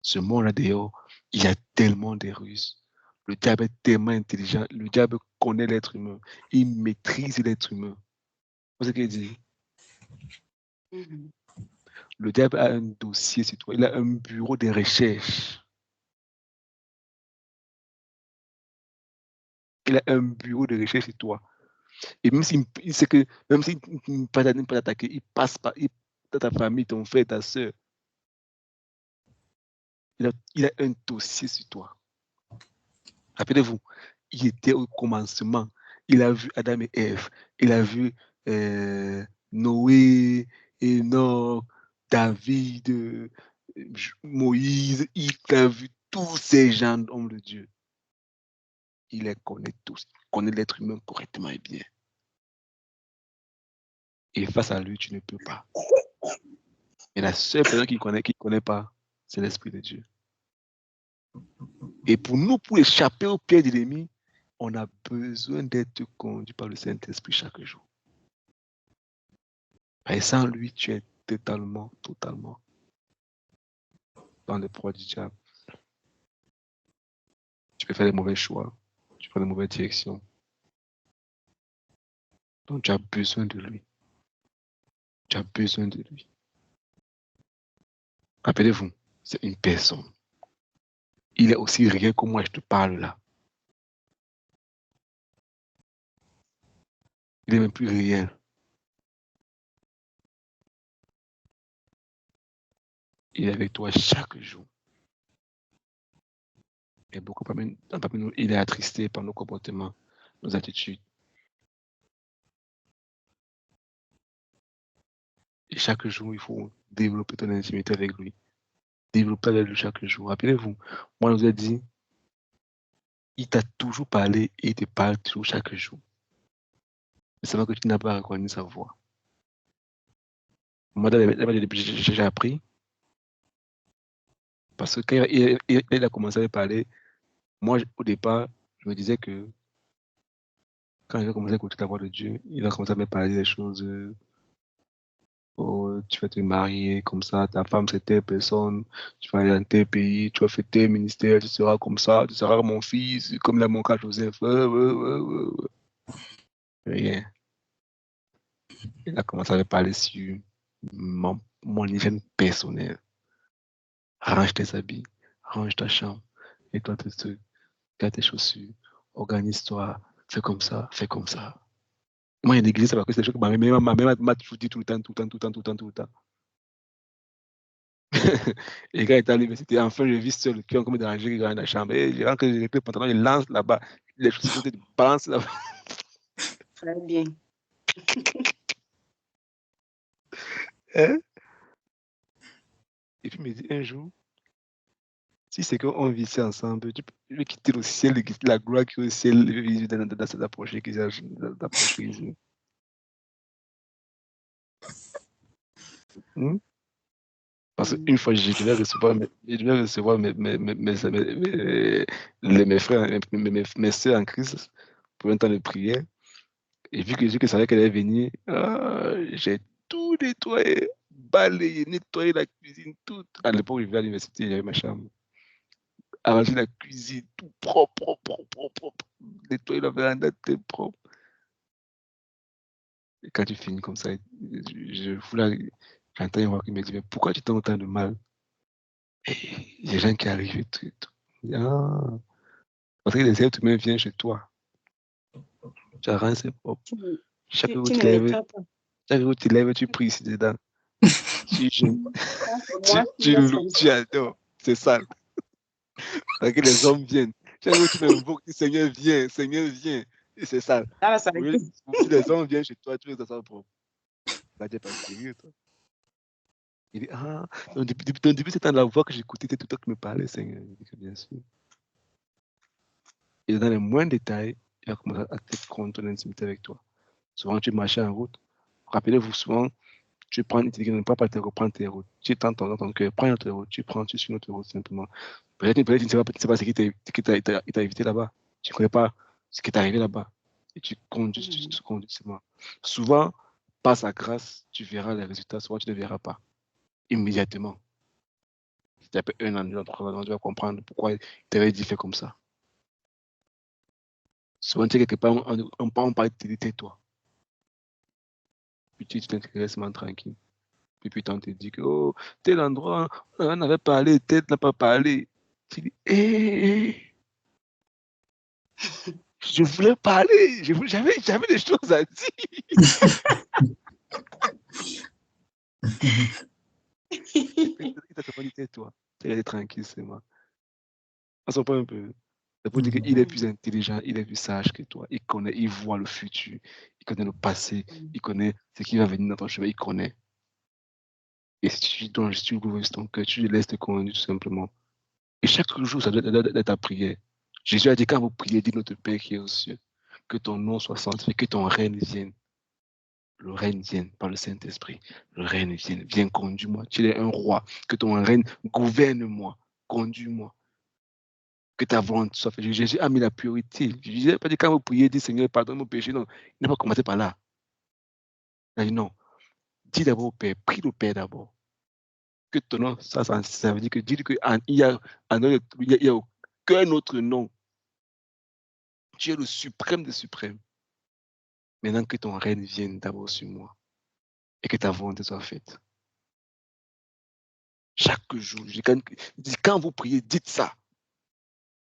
Ce monde-là dehors, il y a tellement de ruses. Le diable est tellement intelligent. Le diable connaît l'être humain. Il maîtrise l'être humain. C'est ce qu'il dit. Le diable a un dossier sur toi. Il a un bureau de recherche. Il a un bureau de recherche sur toi. Et même s'il sait que, même s'il ne peut pas t'attaquer, il passe par ta famille, ton frère, ta soeur. Il a un dossier sur toi. Rappelez-vous, il était au commencement. Il a vu Adam et Ève. Il a vu Noé, Enoch, David, Moïse. Il a vu tous ces gens d'hommes de Dieu. Il les connaît tous. Il connaît l'être humain correctement et bien. Et face à lui, tu ne peux pas. Et la seule personne qui ne connaît pas, c'est l'Esprit de Dieu. Et pour nous, pour échapper au pied de l'ennemi, on a besoin d'être conduit par le Saint-Esprit chaque jour. Et sans lui, tu es totalement dans le proie du diable. Tu peux faire des mauvais choix. Tu prends de mauvaises directions. Donc, tu as besoin de lui. Tu as besoin de lui. Rappelez-vous, c'est une personne. Il est aussi réel que moi, je te parle là. Il est même plus réel. Il est avec toi chaque jour. Et beaucoup parmi nous, il est attristé par nos comportements, nos attitudes. Et chaque jour, il faut développer ton intimité avec lui. Développer avec lui chaque jour. Rappelez-vous, moi, je vous ai dit, il t'a toujours parlé et il te parle toujours chaque jour. Mais c'est vrai que tu n'as pas reconnu sa voix. Moi, j'ai appris. Parce que quand il a commencé à parler, moi, au départ, je me disais que quand j'ai commencé à écouter la voix de Dieu, il a commencé à me parler des choses. Oh, tu vas te marier comme ça, ta femme c'est telle personne, tu vas aller dans tel pays, tu vas faire tel ministère, tu seras comme ça, tu seras mon fils, comme là mon cas Joseph. Rien. Il a commencé à me parler sur mon hygiène personnelle. Range tes habits, range ta chambre, et toi tes trucs, garde tes chaussures, organise-toi, fais comme ça, fais comme ça. Moi, il y a une église, c'est parce que c'est des choses que ma mère m'a toujours dit tout le temps, tout le temps, tout le temps, tout le temps, tout le temps. Et quand il est à l'université, enfin, je vis seul, qui ont comme déranger dans la chambre. Et je rentre, je le pantalon, je lance là-bas. Les choses sont balance là-bas. Très bien. Hein? Et puis, il me dit un jour, si c'est qu'on vit ici ensemble, tu peux quitter le ciel, quitter la gloire qui est au ciel, dans cette approche Jésus. Parce qu'une fois, je devais recevoir mes frères, mes soeurs en Christ pour un temps de prière. Et vu que Jésus savait qu'elle allait venir, j'ai tout nettoyé, balayé, nettoyé la cuisine, tout. À l'époque où je vivais à l'université, j'avais ma chambre. Arranger la cuisine, tout propre. Nettoyer la véranda, tout propre. Et quand tu finis comme ça, j'entends une voix qui me dit, mais pourquoi tu t'en autant de mal? Et il y a des gens qui arrivent et tout. Parce que les êtres humains viennent chez toi. Tu arranges, c'est propre. Chaque jour Tu tu ne lèves, nettoies pas. chaque jour tu lèves, tu pries ici dedans. Tu jeûnes. Moi, Tu loues, tu adores. C'est sale. Parce que les hommes viennent. Chaque jour tu m'invoques, Seigneur, viens, et c'est sale. là, ça Oui, si les hommes viennent chez toi, tu veux que ça soit propre. Là, tu n'es pas sérieux, toi. Il dit, donc, depuis ce temps, la voix que j'écoutais, c'était tout le temps qui me parlait, Seigneur. Je dis que bien sûr. Et dans les moindres détails, il a commencé à te prendre ton intimité avec toi. Souvent, tu marchais en route. Rappelez-vous, souvent, tu prends, il te dit, ne pas tes routes, prends tes routes. Tu t'entends dans ton cœur, prends notre route, tu suis notre route simplement. Peut-être tu ne sais pas ce qui t'a évité là-bas. Tu ne connais pas ce qui t'est arrivé là-bas. Et tu conduis seulement. Souvent, par sa grâce, tu verras les résultats, souvent tu ne les verras pas immédiatement. Si tu as un an, 2 ans, 3 ans, tu vas comprendre pourquoi il t'avait dit fait comme ça. Souvent, tu es quelque part, on parle de tais-toi. Puis tu t'intéresses tranquille. Puis on te dit que, oh, tel endroit, on avait parlé, tel n'a pas parlé. Tu dis, je voulais parler, j'avais des choses à dire. Il t'a dit, tais-toi, tu es tranquille, c'est moi. On s'en prend un peu. C'est pour dire qu'il est plus intelligent, il est plus sage que toi. Il connaît, il voit le futur, il connaît le passé, il connaît ce qui va venir dans ton chemin, il connaît. Et si tu ouvres ton cœur, tu le laisses te conduire tout simplement. Et chaque jour, ça doit être ta prière. Jésus a dit, quand vous priez, dites notre Père qui est aux cieux, que ton nom soit sanctifié, que ton règne vienne. Le règne vienne par le Saint-Esprit. Le règne vienne. Viens, conduis-moi. Tu es un roi. Que ton règne gouverne-moi. Conduis-moi. Que ta volonté soit faite. Jésus a mis la priorité. Je n'ai pas dit quand vous priez, dites Seigneur, pardonne mon péché. Non, il n'a pas commencé par là. Il a dit non. Dis d'abord au Père. Prie le Père d'abord. Que ton nom, ça veut dire que dis qu'il n'y a aucun autre nom tu es le suprême des suprêmes. Maintenant que ton règne vienne d'abord sur moi et que ta volonté soit faite. Chaque jour, quand vous priez, dites ça.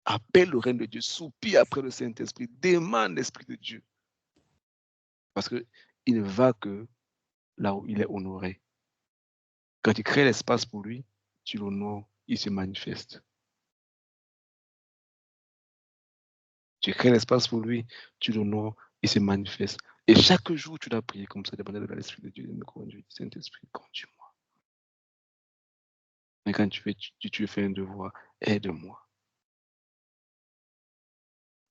Appelle le règne de Dieu, soupire après le Saint-Esprit, demande l'Esprit de Dieu. Parce qu'il ne va que là où il est honoré. Quand tu crées l'espace pour lui, tu l'honores, il se manifeste. Tu crées l'espace pour lui, tu l'honores, il se manifeste. Et chaque jour, tu dois prier comme ça, demander de l'Esprit de Dieu de me conduire. Saint-Esprit, conduis-moi. Mais quand tu fais un devoir, aide-moi.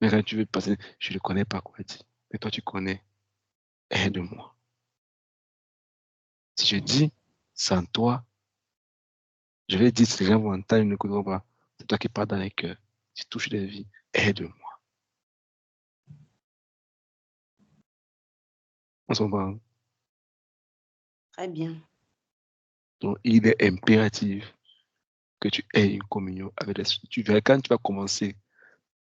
Mais quand tu veux passer, je ne connais pas quoi dire. Mais toi, tu connais, aide-moi. Si je dis, sans toi, je vais dire, si les gens vont entendre, ils ne n'écouteront pas. C'est toi qui parles dans les cœurs. Tu touches les vies, aide-moi. On s'en va. Très bien. Donc, il est impératif que tu aies une communion avec l'Esprit. Tu verras, quand tu vas commencer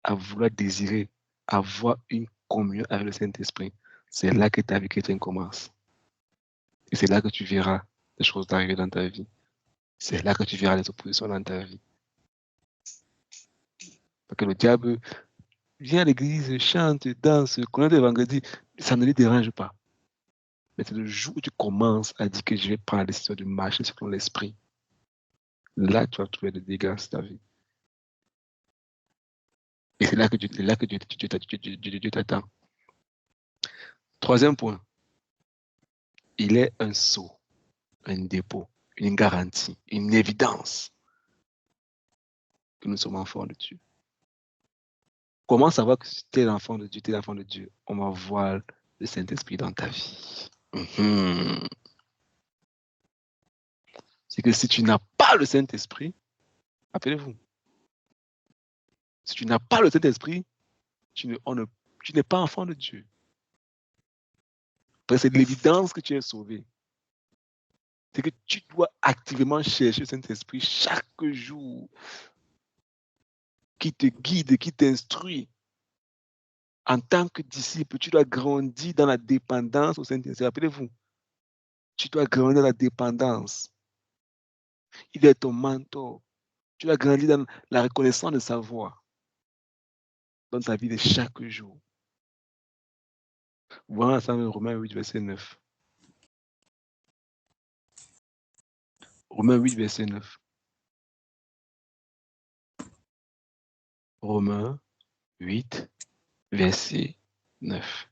à vouloir désirer avoir une communion avec le Saint-Esprit, c'est là que ta vie chrétienne commence. Et c'est là que tu verras les choses arriver dans ta vie. C'est là que tu verras les oppositions dans ta vie. Parce que le diable vient à l'église, chante, danse, connaît le vendredi, ça ne lui dérange pas. Mais c'est le jour où tu commences à dire que je vais prendre la décision de marcher selon l'Esprit. Là, tu vas trouver des dégâts sur ta vie. Et c'est là que Dieu t'attend. Troisième point, il est un sceau, un dépôt, une garantie, une évidence que nous sommes enfants de Dieu. Comment savoir que tu es l'enfant de Dieu, tu es l'enfant de Dieu? On va voir le Saint-Esprit dans ta vie. C'est que si tu n'as pas le Saint-Esprit, appelez-vous. Si tu n'as pas le Saint-Esprit, tu n'es pas enfant de Dieu. Parce que c'est de l'évidence que tu es sauvé. C'est que tu dois activement chercher le Saint-Esprit chaque jour qui te guide, qui t'instruit. En tant que disciple, tu dois grandir dans la dépendance au Saint-Esprit. Rappelez-vous, tu dois grandir dans la dépendance. Il est ton mentor. Tu dois grandir dans la reconnaissance de sa voix dans ta vie de chaque jour. Voyons ensemble Romains 8, verset 9. Romains 8, verset 9. Romains 8, verset 9.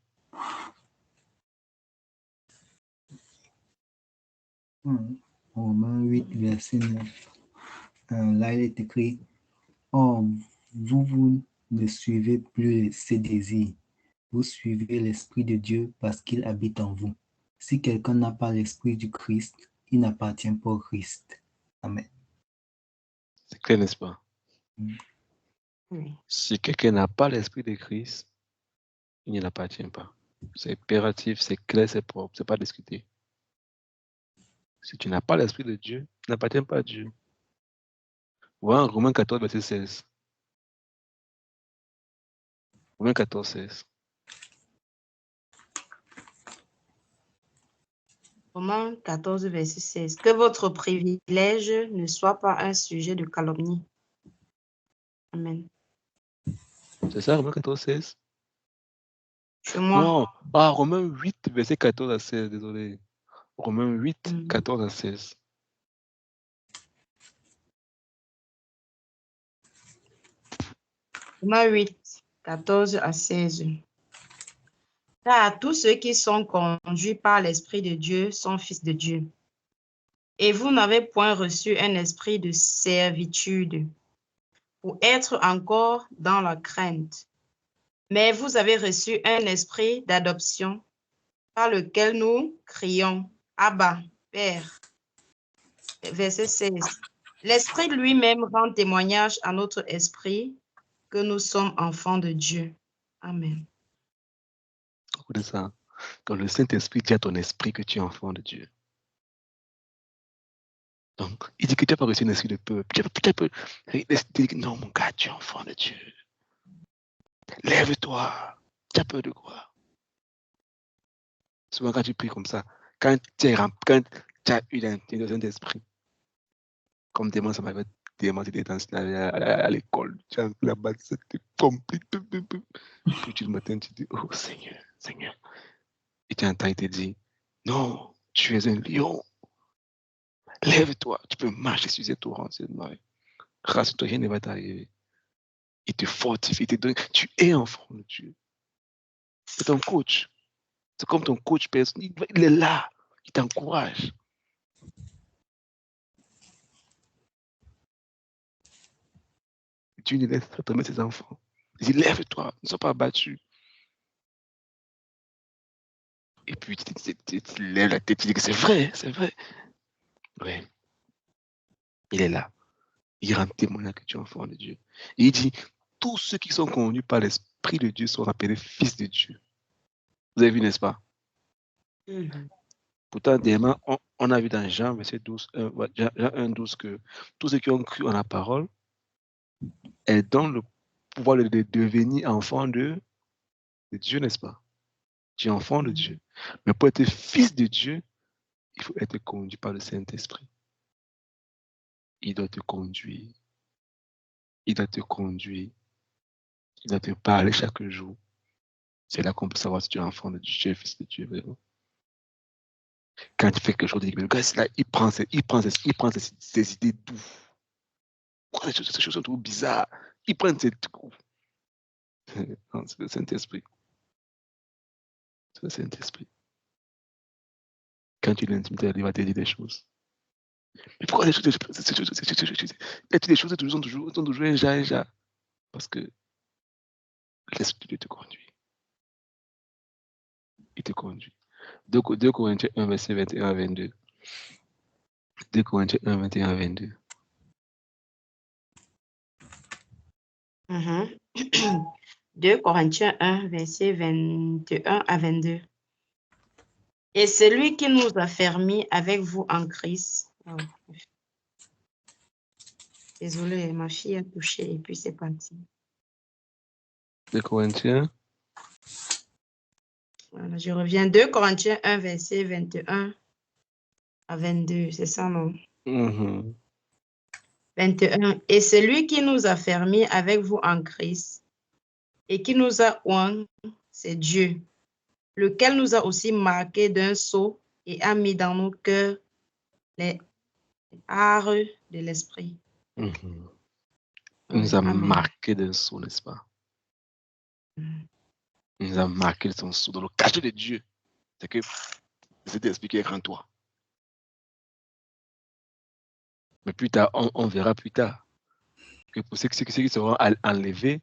Romains 8, verset 9. Là, il est écrit, « Or, vous ne suivez plus ses désirs. Vous suivez l'Esprit de Dieu parce qu'il habite en vous. Si quelqu'un n'a pas l'Esprit du Christ, il n'appartient pas au Christ. » Amen. C'est clair, n'est-ce pas? Oui. Si quelqu'un n'a pas l'Esprit de Christ, il ne l'appartient pas. C'est impératif, c'est clair, c'est propre, c'est pas discuté. Si tu n'as pas l'Esprit de Dieu, tu n'appartiens pas à Dieu. Voilà Romains 14, verset 16. Romains 14, 16. Romains 14, verset 16. Que votre privilège ne soit pas un sujet de calomnie. Amen. C'est ça, Romains 14, 16? Chez moi. Non, Romains 8, verset 14 à 16, désolé. Romains 8, 14 à 16. Romains 8, 14 à 16. Car tous ceux qui sont conduits par l'Esprit de Dieu sont fils de Dieu. Et vous n'avez point reçu un esprit de servitude pour être encore dans la crainte, mais vous avez reçu un esprit d'adoption par lequel nous crions « Abba, Père ». Verset 16. L'Esprit lui-même rend témoignage à notre esprit que nous sommes enfants de Dieu. Amen. Écoutez ça. Donc le Saint-Esprit dit à ton esprit que tu es enfant de Dieu. Donc, il dit que tu n'as pas reçu un esprit de peur. Non, mon gars, tu es enfant de Dieu. Lève-toi. Tu as peur de quoi? Souvent, quand tu pries comme ça, quand tu as eu l'intelligence d'esprit, comme des ça m'avait démenti d'être à l'école, tu as là-bas, c'était compliqué. Puis le matin, tu dis, oh Seigneur, Seigneur. Et tu entends, il te dit, non, tu es un lion. Lève-toi, tu peux marcher sur ces torrents. Rassure-toi, rien ne va t'arriver. Il te fortifie, il te donne. Tu es enfant de Dieu. C'est ton coach. C'est comme ton coach personnel. Il est là. Il t'encourage. Dieu ne laisse pas tomber ses enfants. Il dit, lève-toi, ne sois pas abattu. Et puis, tu lèves la tête, tu dis que c'est vrai, c'est vrai. Oui, il est là. Il rend témoignage que tu es enfant de Dieu. Et il dit, tous ceux qui sont conduits par l'Esprit de Dieu sont appelés fils de Dieu. Vous avez vu, n'est-ce pas? Pourtant, dernièrement, on a vu dans Jean, verset 12, Jean 1, 12, que tous ceux qui ont cru en la parole, elles donnent le pouvoir de devenir enfants de Dieu, n'est-ce pas? Tu es enfant de Dieu. Mais pour être fils de Dieu, il faut être conduit par le Saint-Esprit. Il doit te conduire. Il doit te conduire. Il doit te parler chaque jour. C'est là qu'on peut savoir si tu es enfant de Dieu, tu es fils de Dieu, vraiment. Quand tu fais quelque chose, le gars, là, il prend ses idées d'où? Pourquoi ces choses sont trop bizarres? Il prend ses trucs. Non, c'est le Saint-Esprit. C'est le Saint-Esprit. Quand tu l'intimides, il va te dire des choses. Mais pourquoi les choses, des choses sont toujours un ja? Parce que l'Esprit de Dieu te conduit. Il te conduit. 2 Corinthiens 1, verset 21 à 22. 2 Corinthiens 1, 21 à 22. 2 Corinthiens 1, verset 21 à 22. Et celui qui nous a fermis avec vous en Christ. Oh. Désolée, ma fille a touché et puis c'est parti. 2 Corinthiens. Voilà, je reviens. 2 Corinthiens 1, verset 21 à 22. C'est ça, non? 21. Et celui qui nous a fermis avec vous en Christ et qui nous a oint, c'est Dieu, lequel nous a aussi marqués d'un sceau et a mis dans nos cœurs les arts de l'esprit. Il nous a marqué d'un sceau, n'est-ce pas? Il nous a marqué de son sceau dans le cachet de Dieu. C'est que cet esprit qui est en toi. Mais plus tard, on verra plus tard que pour ceux qui seront enlevés,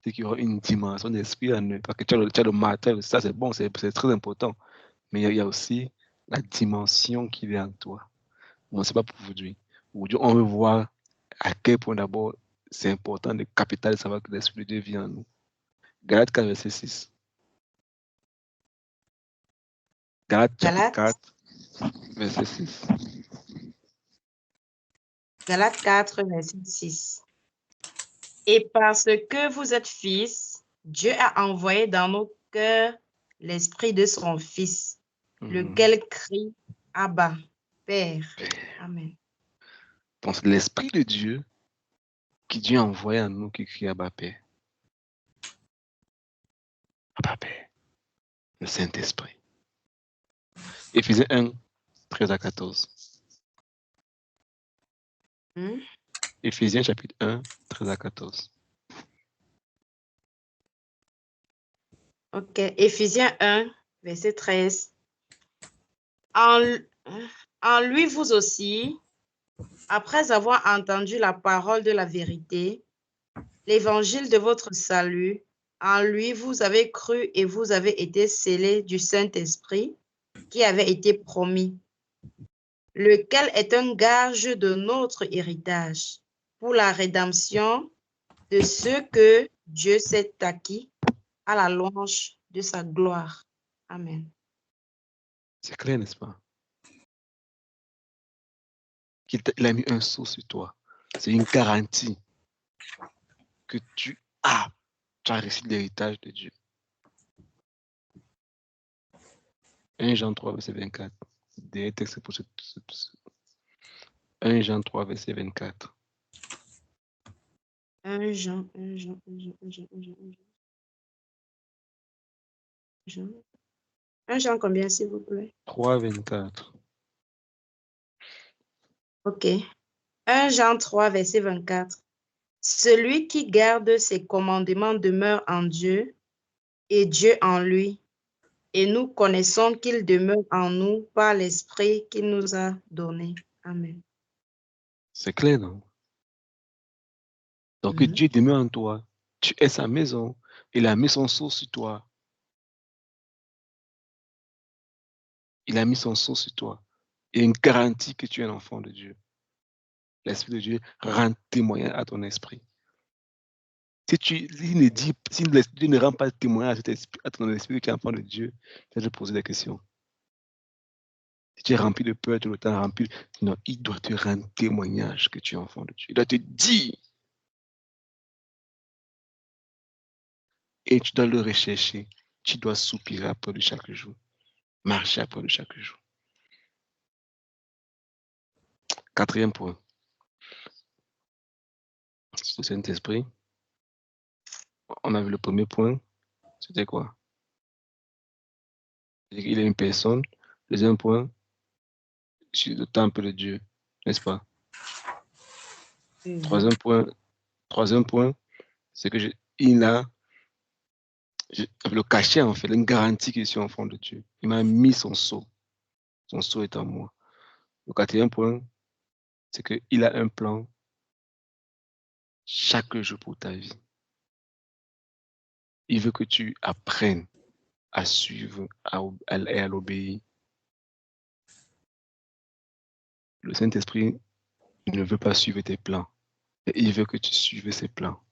c'est qu'il y aura une dimension d'esprit en eux. Parce que tu as le matin, ça c'est bon, c'est très important. Mais il y a aussi la dimension qui est en toi. Bon, ce n'est pas pour aujourd'hui. Aujourd'hui, on veut voir à quel point d'abord c'est important de capitaliser de savoir que l'Esprit de Dieu vit en nous. Galates 4, verset 6. Galates chapitre 4, verset 6. Galates 4, verset 6. Et parce que vous êtes fils, Dieu a envoyé dans nos cœurs l'esprit de son Fils, lequel crie Abba, Père. Amen. Donc, l'Esprit de Dieu qui Dieu a envoyé en nous qui crie Abba, Père. Abba, Père. Le Saint-Esprit. Éphésiens 1, 13 à 14. Éphésiens chapitre 1, 13 à 14. Ok, Éphésiens 1, verset 13. En lui, vous aussi, après avoir entendu la parole de la vérité, l'évangile de votre salut, en lui, vous avez cru et vous avez été scellés du Saint-Esprit qui avait été promis, lequel est un gage de notre héritage pour la rédemption de ceux que Dieu s'est acquis à la louange de sa gloire. Amen. C'est clair, n'est-ce pas? Il a mis un sceau sur toi. C'est une garantie que tu as Tu as reçu l'héritage de Dieu. 1 Jean 3, verset 24. Des textes pour 1 Jean 3, verset 24. 1 Jean. 1 Jean combien, s'il vous plaît? 3, 24. Ok. 1 Jean 3, verset 24. Celui qui garde ses commandements demeure en Dieu et Dieu en lui. Et nous connaissons qu'il demeure en nous par l'Esprit qu'il nous a donné. Amen. C'est clair, non? Donc, Dieu demeure en toi. Tu es sa maison. Il a mis son sceau sur toi. Il a mis son sceau sur toi. Il une garantie que tu es un enfant de Dieu. L'Esprit de Dieu rend témoignage à ton esprit. Si Dieu ne rend pas témoignage à ton esprit que tu es enfant de Dieu, tu vas te poser des questions. Si tu es rempli de peur, tout le temps rempli, non, il doit te rendre témoignage que tu es enfant de Dieu. Il doit te dire. Et tu dois le rechercher. Tu dois soupirer après de chaque jour. Marcher après de chaque jour. 4e point. Le Saint-Esprit. On a vu le premier point. C'était quoi? Il est une personne. Deuxième point, c'est le temple de Dieu. N'est-ce pas? Troisième point, c'est que il a le cachet, en fait, une garantie que je suis enfant de Dieu. Il m'a mis son sceau. Son sceau est en moi. Le 4e point, c'est qu'il a un plan chaque jour pour ta vie. Il veut que tu apprennes à suivre et à l'obéir. Le Saint-Esprit ne veut pas suivre tes plans. Il veut que tu suives ses plans.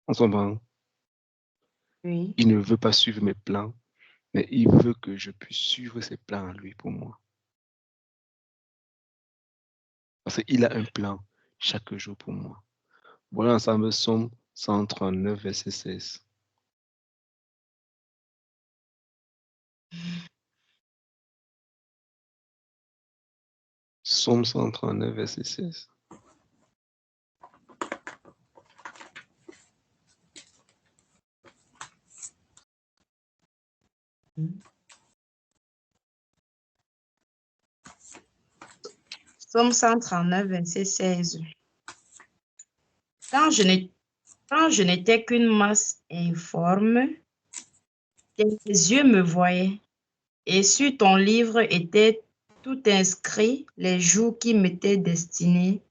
On s'entend? Oui. Il ne veut pas suivre mes plans, mais il veut que je puisse suivre ses plans à lui pour moi. Parce qu'il a un plan chaque jour pour moi. Voilà ensemble Psaume 139, verset 16. Psaume 139, verset 16. Psaume 139, verset 16. Quand je n'étais qu'une masse informe, tes yeux me voyaient, et sur ton livre étaient tout inscrits les jours qui m'étaient destinés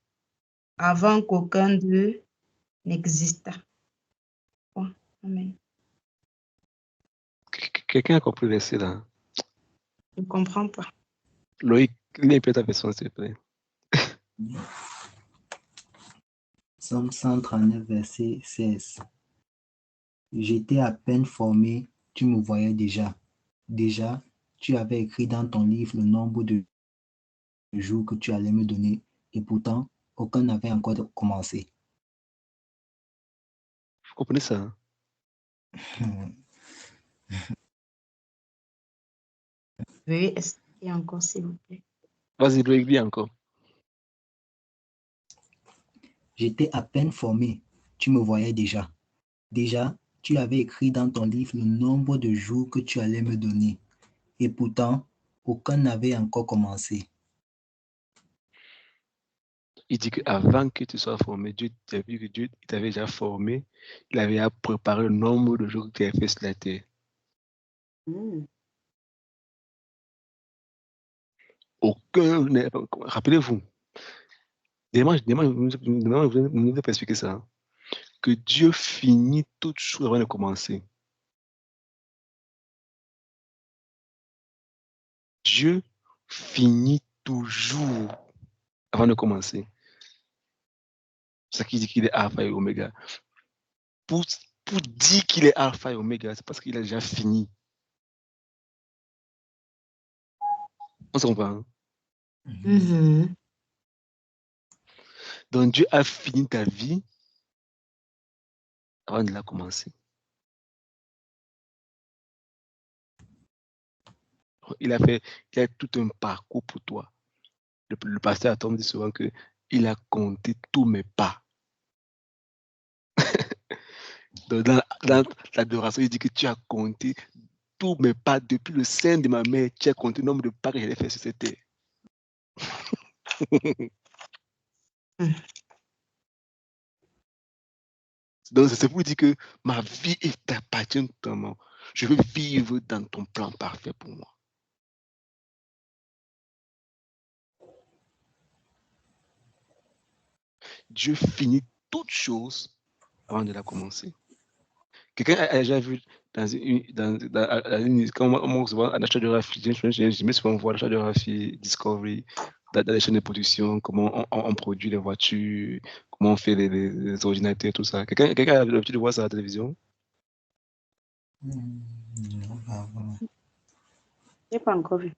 avant qu'aucun d'eux n'existât. Bon, amen. Quelqu'un a compris le verset là? Je ne comprends pas. Loïc, lis un peu ta version, s'il te plaît. Psaume 139, verset 16. J'étais à peine formé, tu me voyais déjà. Déjà, tu avais écrit dans ton livre le nombre de jours que tu allais me donner, et pourtant, aucun n'avait encore commencé. Vous comprenez ça? Veuillez expliquer encore, s'il vous plaît. Vas-y, Loïc, lis encore. J'étais à peine formé, tu me voyais déjà. Déjà, tu avais écrit dans ton livre le nombre de jours que tu allais me donner, et pourtant, aucun n'avait encore commencé. Il dit qu'avant que tu sois formé, Dieu, tu as vu que Dieu t'avait déjà formé. Il avait déjà préparé le nombre de jours que tu avais fait sur la terre. Aucun n'est pas. Rappelez-vous, demain, vous ne pouvez pas expliquer ça. Hein, que Dieu finit toute chose avant de commencer. Dieu finit toujours avant de commencer. C'est ça qui dit qu'il est Alpha et Oméga. Pour dire qu'il est Alpha et Oméga, c'est parce qu'il a déjà fini. On se comprend. Hein? Donc Dieu a fini ta vie avant de la commencer. Il a tout un parcours pour toi. Le pasteur Atom dit souvent qu'il a compté tous mes pas. Donc, dans l'adoration, il dit que tu as compté tous mes pas depuis le sein de ma mère. Tu as compté le nombre de pas que j'allais faire sur cette terre. Donc, c'est pour dire que ma vie t'appartient totalement. Je veux vivre dans ton plan parfait pour moi. Dieu finit toute chose avant de la commencer. Quelqu'un a déjà vu quand on voit à la radiographie, je me souvent voir à la radiographie Discovery, dans les chaînes de production, comment on produit les voitures, comment on fait les ordinateurs, tout ça. Quelqu'un a l'habitude de voir ça à la télévision? Non, pas vraiment. Je n'ai pas encore vu.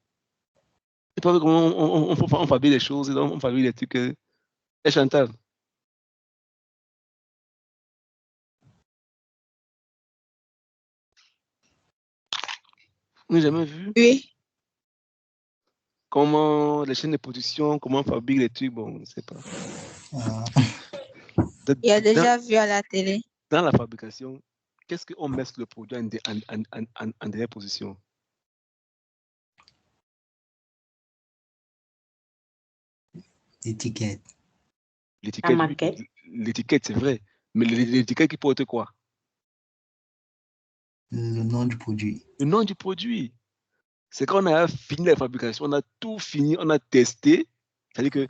C'est pas comment on fabrique les choses, on fabrique les trucs. Et Chantal? Vous n'avez jamais vu? Oui. Comment les chaînes de production, comment on fabrique les trucs, bon, je ne sais pas. Il a déjà vu à la télé. Dans la fabrication, qu'est-ce qu'on met sur le produit en dernière position? L'étiquette. L'étiquette, c'est vrai. Mais l'étiquette qui porte quoi? Le nom du produit. Le nom du produit. C'est quand on a fini la fabrication, on a tout fini, on a testé. C'est-à-dire que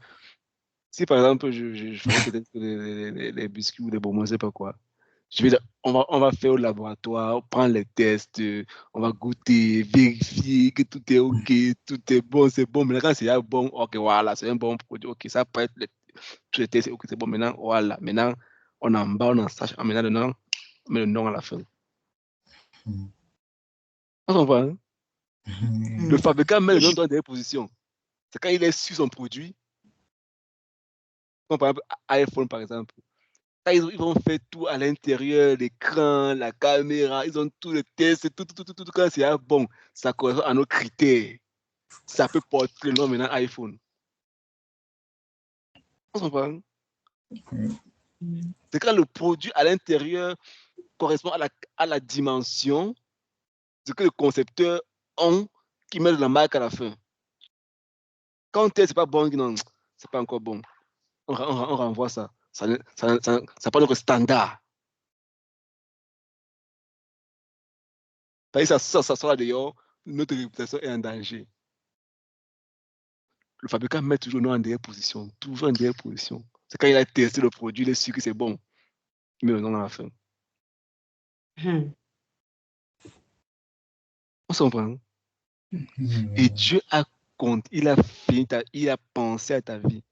si par exemple, je faisais peut-être les biscuits ou des bonbons, je ne sais pas quoi. On va faire au laboratoire, prendre les tests, on va goûter, vérifier que tout est OK, tout est bon, c'est bon. Maintenant, quand c'est bon, OK, voilà, c'est un bon produit. OK, ça peut être tous les tests, OK, c'est bon. Maintenant, voilà. Maintenant, on emballe, on en sache. Maintenant, on met le nom à la fin. On s'en va, hein? Le fabricant met le nom dans des positions. C'est quand il est sur son produit. Comme par exemple, iPhone, par exemple. Ils vont faire tout à l'intérieur, l'écran, la caméra, ils ont tous les tests, tout, quand c'est bon, ça correspond à nos critères. Ça peut porter le nom maintenant iPhone. On s'en parle. C'est quand le produit à l'intérieur correspond à la dimension de ce que le concepteur ont qui met la marque à la fin. Quand c'est pas bon, non, c'est pas encore bon. On renvoie ça. Ça pas notre standard. Ça sort dehors, notre réputation est en danger. Le fabricant met toujours nous en dernière position. Toujours en dernière position. C'est quand il a testé le produit, il est sûr que c'est bon. Il met le nom à la fin. On s'en prend. Et Dieu a compté, il a fini, il a pensé à ta vie.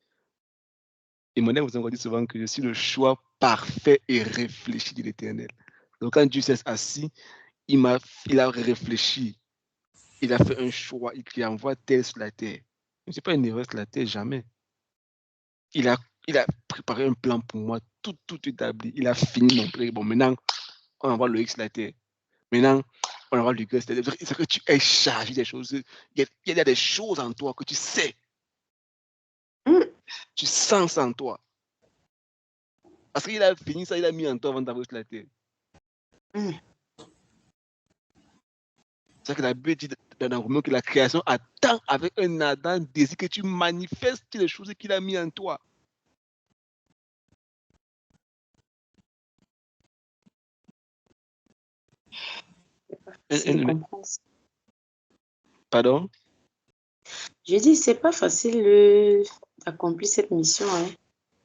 Et mon vous encore dit souvent que je suis le choix parfait et réfléchi de l'Éternel. Donc quand Dieu s'est assis, il a réfléchi. Il a fait un choix. Il envoie tel sur la terre. Ce n'est pas une erreur sur la terre, jamais. Il a préparé un plan pour moi, tout établi. Il a fini mon plan. Bon, maintenant, on envoie le X sur la terre. Maintenant, on envoie le Y sur la terre. C'est que tu es chargé des choses. Il y a des choses en toi que tu sais. Tu sens ça en toi. Parce qu'il a fini ça, il a mis en toi avant d'envoyer sur la terre. C'est que la Bible dit dans Romains que la création attend avec un ardent désir que tu manifestes les choses qu'il a mis en toi. Pardon? Je dis, c'est pas facile d'accomplir cette mission. Hein.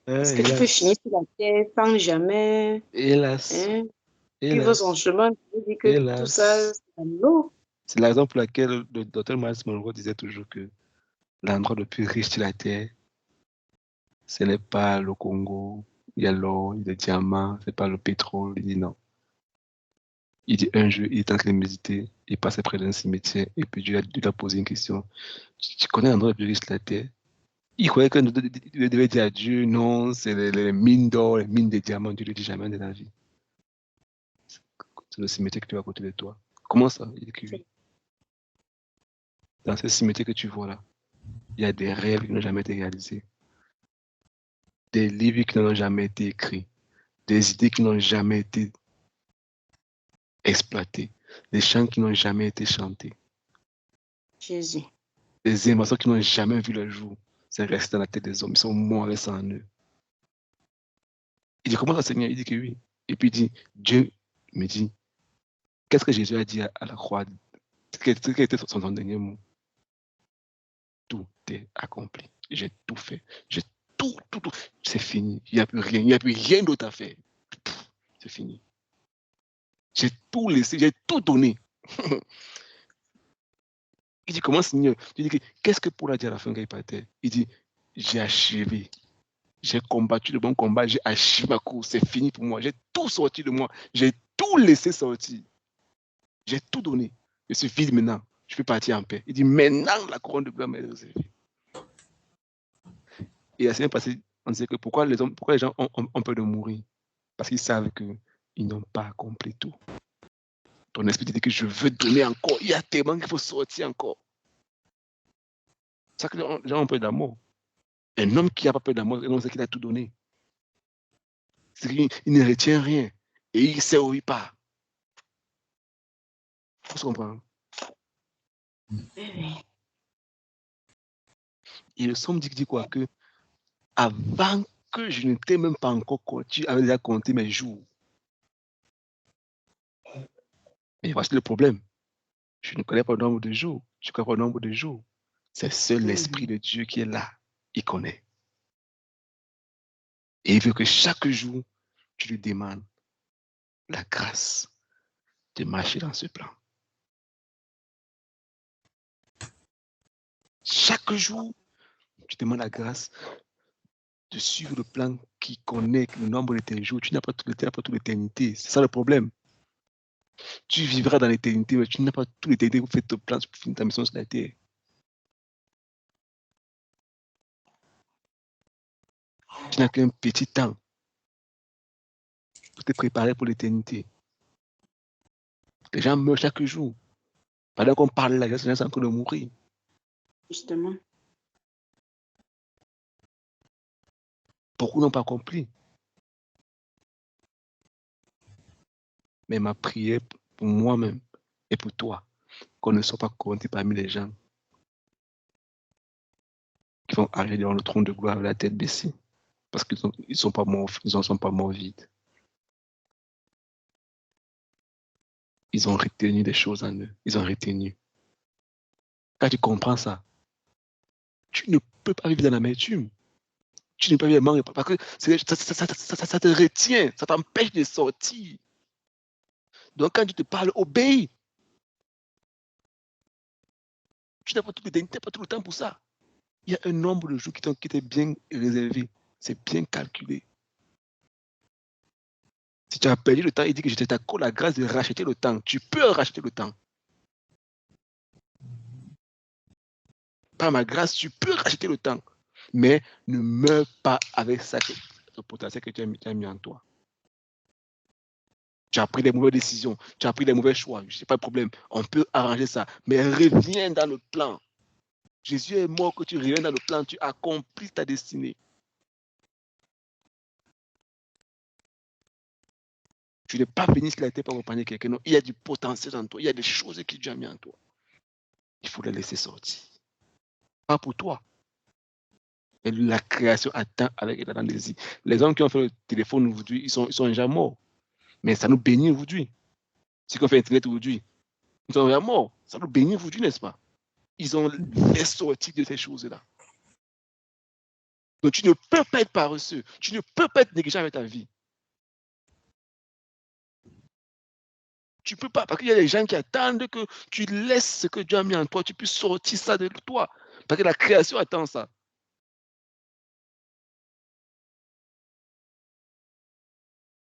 Parce que tu peux finir sur la terre sans jamais vivre son chemin. Tu dis que tout ça, c'est un lot. C'est la raison pour laquelle le docteur Miles Monroe disait toujours que l'endroit le plus riche de la terre, ce n'est pas le Congo, il y a l'or, il y a des diamants, ce n'est pas le pétrole. Il dit non. Il dit un jour, il est en train de méditer, il passait près d'un cimetière et puis Dieu lui a posé une question. Tu connais l'endroit le plus riche de la terre? Il croyait que il devait dire à Dieu, non, c'est les mines d'or, les mines de diamants. Dieu ne dit jamais de la vie. C'est le cimetière que tu as à côté de toi. Comment ça? Il dit que oui. Dans ce cimetière que tu vois là, il y a des rêves qui n'ont jamais été réalisés, des livres qui n'ont jamais été écrits, des idées qui n'ont jamais été exploitées, des chants qui n'ont jamais été chantés, Jésus. des inventions qui n'ont jamais vu le jour. C'est resté dans la tête des hommes. Ils sont morts avec ça en eux. Il dit, comment ça, Seigneur? Il dit que oui. Et puis il dit, Dieu me dit, qu'est-ce que Jésus a dit à la croix? Quel était son dernier mot? Tout est accompli. J'ai tout fait. J'ai tout. C'est fini. Il n'y a plus rien. Il n'y a plus rien d'autre à faire. C'est fini. J'ai tout laissé. J'ai tout donné. Il dit, comment, Seigneur? Il dit, qu'est-ce que Paul a dit à la fin quand il partait? Il dit, j'ai achevé. J'ai combattu le bon combat. J'ai achevé ma course. C'est fini pour moi. J'ai tout sorti de moi. J'ai tout laissé sortir. J'ai tout donné. Je suis vide maintenant. Je peux partir en paix. Il dit, maintenant, la couronne de gloire m'est réservée. Et la semaine passée, on sait que pourquoi les gens ont peur de mourir? Parce qu'ils savent qu'ils n'ont pas accompli tout. Ton esprit te dit que je veux donner encore. Il y a tellement qu'il faut sortir encore. C'est ça que les gens ont peur de la mort. Un homme qui n'a pas peur de la mort, c'est qu'il a tout donné. C'est qu'il ne retient rien. Et il sait où il part. Il faut se comprendre. Et le somme dit quoi? Que avant que je ne t'ai même pas encore compté, tu avais déjà compté mes jours. Mais voici le problème. Je ne connais pas le nombre de jours. Je ne connais pas le nombre de jours. C'est seul l'Esprit de Dieu qui est là. Il connaît. Et il veut que chaque jour, tu lui demandes la grâce de marcher dans ce plan. Chaque jour, tu demandes la grâce de suivre le plan qui connaît le nombre de tes jours. Tu n'as pas toute l'éternité. C'est ça le problème. Tu vivras dans l'éternité, mais tu n'as pas toute l'éternité pour faire ton plan, pour finir ta mission sur la terre. Tu n'as qu'un petit temps pour te préparer pour l'éternité. Les gens meurent chaque jour. Pendant qu'on parle là, les gens sont en train de mourir. Justement. Beaucoup n'ont pas compris. Mais ma prière pour moi-même et pour toi, qu'on ne soit pas compté parmi les gens qui vont arriver devant le trône de gloire avec la tête baissée. Parce qu'ils ne sont pas morts, ils ne sont pas morts vides. Ils ont retenu des choses en eux. Ils ont retenu. Quand tu comprends ça, tu ne peux pas vivre dans l'amertume. Tu ne peux pas vivre dans parce que ça te retient, ça t'empêche de sortir. Donc quand tu te parles, obéis. Tu n'as pas tout le temps pour ça. Il y a un nombre de jours qui t'est bien réservé. C'est bien calculé. Si tu as perdu le temps, il dit que je t'accorde la grâce de racheter le temps. Tu peux racheter le temps. Par ma grâce, tu peux racheter le temps. Mais ne meurs pas avec ça, le potentiel que tu as mis en toi. Tu as pris des mauvaises décisions, tu as pris des mauvais choix. Je n'ai pas de problème. On peut arranger ça. Mais reviens dans le plan. Jésus est mort, que tu reviens dans le plan. Tu accomplis ta destinée. Tu n'es pas venu sur la terre pour accompagner quelqu'un. Non, il y a du potentiel en toi. Il y a des choses que Dieu a mis en toi. Il faut les laisser sortir. Pas pour toi. Et la création attend avec la désir. Les hommes qui ont fait le téléphone aujourd'hui, ils sont déjà morts. Mais ça nous bénit aujourd'hui. Ceux qui ont fait Internet aujourd'hui, ils sont déjà morts. Ça nous bénit aujourd'hui, n'est-ce pas? Ils ont fait sortir de ces choses-là. Donc tu ne peux pas être paresseux. Tu ne peux pas être négligent avec ta vie. Tu ne peux pas, parce qu'il y a des gens qui attendent que tu laisses ce que Dieu a mis en toi, tu puisses sortir ça de toi. Parce que la création attend ça.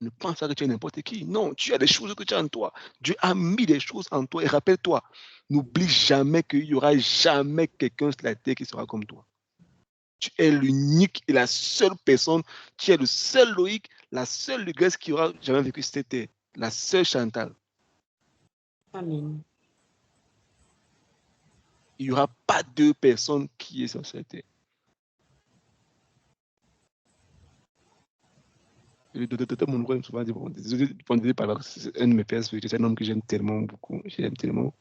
Ne pense pas que tu es n'importe qui. Non, tu as des choses que tu as en toi. Dieu a mis des choses en toi. Et rappelle-toi, n'oublie jamais qu'il n'y aura jamais quelqu'un sur la terre qui sera comme toi. Tu es l'unique et la seule personne, tu es le seul Loïc, la seule Grèce qui aura jamais vécu cette terre, la seule Chantal. Amen. Il n'y aura pas deux personnes qui sont sur cette terre. Le docteur Monroe me souvent dit, bon, désolé par là, c'est un de mes pères spirituels, c'est un homme que j'aime tellement beaucoup, j'aime tellement.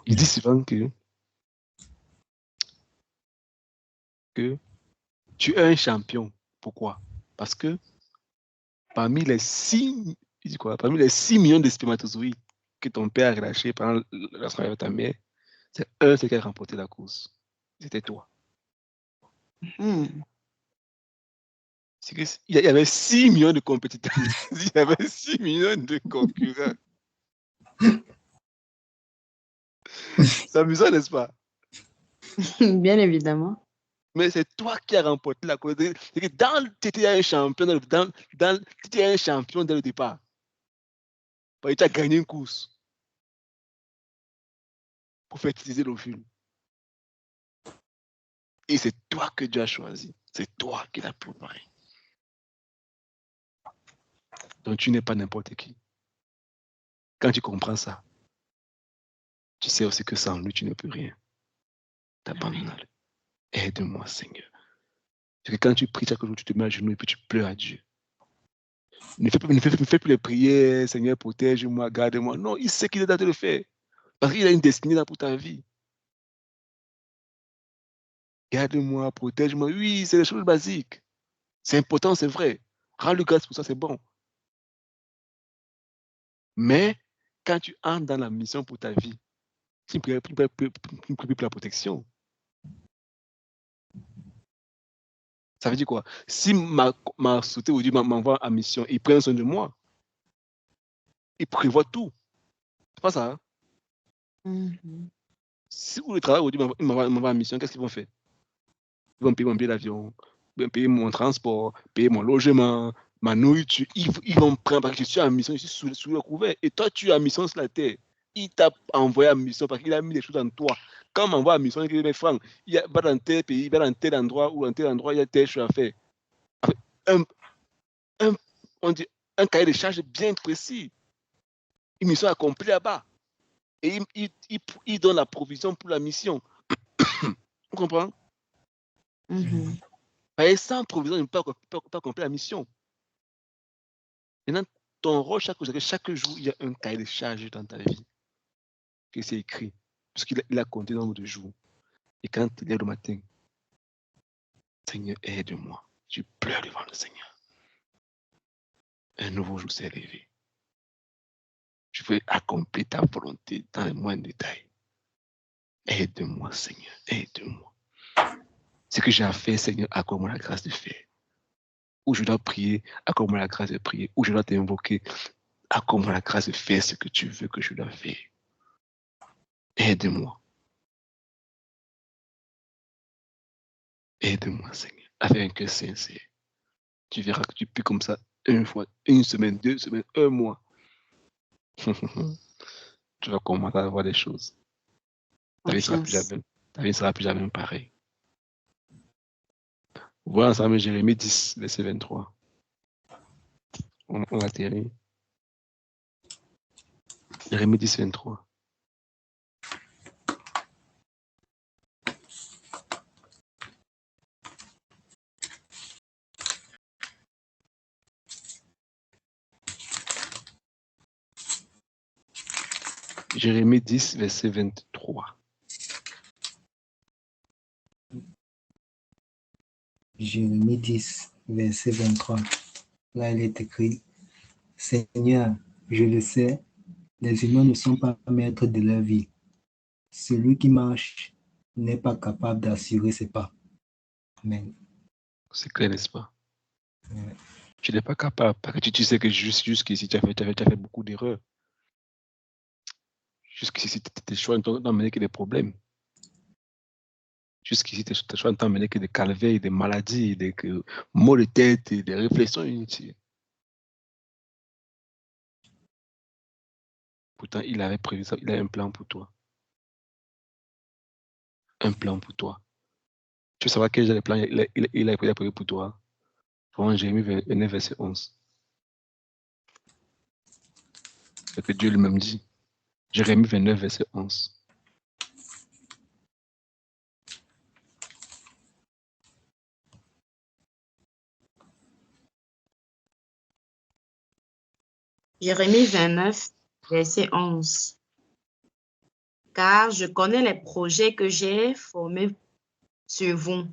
Il dit souvent que tu es un champion. Pourquoi? Parce que parmi les 6, il dit quoi? Parmi les 6 millions de spermatozoïdes que ton père a relâchés pendant la soirée avec ta mère, c'est un seul qui a remporté la course. C'était toi. C'est que il y avait 6 millions de compétiteurs. Il y avait 6 millions de concurrents. C'est amusant, n'est-ce pas? Bien évidemment. Mais c'est toi qui as remporté la course. C'est que tu étais un champion, tu étais un champion dès le départ. Tu as gagné une course pour fertiliser l'ovule. Et c'est toi que Dieu a choisi. C'est toi qui l'as préparé. Donc tu n'es pas n'importe qui. Quand tu comprends ça, tu sais aussi que sans lui, tu ne peux rien. T'abandonnes. Aide-moi, Seigneur. C'est que quand tu pries chaque jour, tu te mets à genoux et puis tu pleures à Dieu. Ne fais plus les prières, Seigneur, protège-moi, garde-moi. Non, il sait qu'il est là de le faire. Parce qu'il a une destinée là pour ta vie. Garde-moi, protège-moi. Oui, c'est les choses basiques. C'est important, c'est vrai. Rends-lui grâce pour ça, c'est bon. Mais quand tu entres dans la mission pour ta vie, tu ne pries plus pour la protection. Ça veut dire quoi? Si ma société aujourd'hui m'envoie en mission, il prend soin de moi. Il prévoit tout. C'est pas ça. Hein? Si vous le travail aujourd'hui m'envoie en mission, qu'est-ce qu'ils vont faire? Ils vont payer mon billet d'avion, ils vont payer mon transport, payer mon logement, ma nourriture. Ils vont prendre parce que je suis en mission, je suis sous le couvert. Et toi, tu es en mission sur la terre. Il t'a envoyé en mission parce qu'il a mis des choses en toi. Quand on m'envoie en mission, il dit, mais Franck, va dans tel pays, va dans tel endroit, ou dans tel endroit, il y a telle chose à faire. On dit, un cahier de charges bien précis. Une mission accomplie là-bas. Et il donne la provision pour la mission. On comprend? Et sans provision, il ne peut pas accomplir la mission. Maintenant, ton rôle, chaque jour, il y a un cahier de charges dans ta vie que c'est écrit. Parce qu'il a compté le nombre de jours. Et quand il est le matin, Seigneur, aide-moi. Je pleure devant le Seigneur. Un nouveau jour s'est levé. Je veux accomplir ta volonté dans les moindres détails. Aide-moi, Seigneur, aide-moi. Ce que j'ai à faire, Seigneur, accorde-moi la grâce de faire. Où je dois prier, accorde-moi la grâce de prier. Où je dois t'invoquer, accorde-moi la grâce de faire ce que tu veux que je dois faire. Aide-moi. Aide-moi, Seigneur, avec un cœur sincère. Tu verras que tu peux comme ça une fois, une semaine, 2 semaines, un mois. Tu vas commencer à voir des choses. Ta vie ne sera plus jamais pareille. Voilà ensemble Jérémie 10, verset 23. On atterrit. Jérémie 10, 23. Jérémie 10, verset 23. Jérémie 10, verset 23. Là, il est écrit, Seigneur, je le sais, les humains ne sont pas maîtres de leur vie. Celui qui marche n'est pas capable d'assurer ses pas. Amen. C'est clair, n'est-ce pas? Ouais. Tu n'es pas capable, parce que tu sais que jusqu'ici, tu as fait beaucoup d'erreurs. Jusqu'ici, tes choix n'ont amené que des problèmes. Jusqu'ici, tes choix n'ont amené que des calvaires, des maladies, des maux de tête, des réflexions inutiles. Pourtant, il avait prévu ça, il a un plan pour toi. Un plan pour toi. Tu veux savoir quel genre de plan il a préparé pour toi? Dans Jérémie 29, verset 11. C'est ce que Dieu lui-même dit. Jérémie 29, verset 11. Jérémie 29, verset 11. Car je connais les projets que j'ai formés sur vous,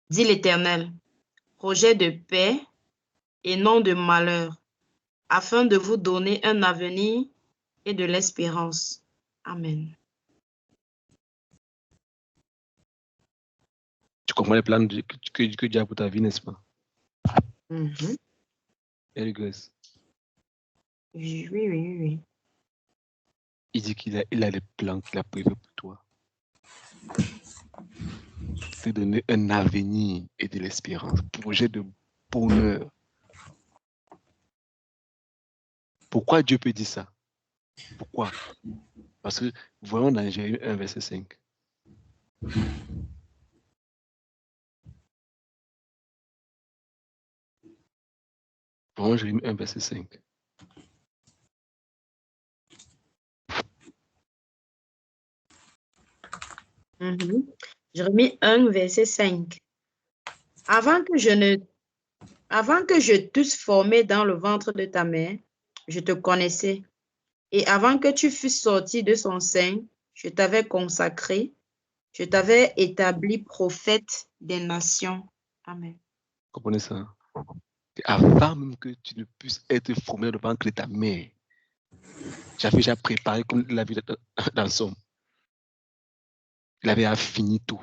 dit l'Éternel, projets de paix et non de malheur, afin de vous donner un avenir et de l'espérance. Amen. Tu comprends les plans que Dieu a pour ta vie, n'est-ce pas? Mhm. Et grâce. Oui. Il dit qu'il a les plans qu'il a prévus pour toi. Te donner un avenir et de l'espérance, projet de bonheur. Pourquoi Dieu peut dire ça? Pourquoi? Parce que voyons dans Jérémie 1, verset 5. Voyons Jérémie 1, verset 5. Jérémie 1, verset 5. Avant que je t'eusse formé dans le ventre de ta mère, je te connaissais. Et avant que tu fusses sorti de son sein, je t'avais consacré, je t'avais établi prophète des nations. Amen. Comprenez ça? Avant même que tu ne puisses être formé dans le ventre de ta mère, j'avais déjà préparé comme la vie dans Somme. Il avait fini tout.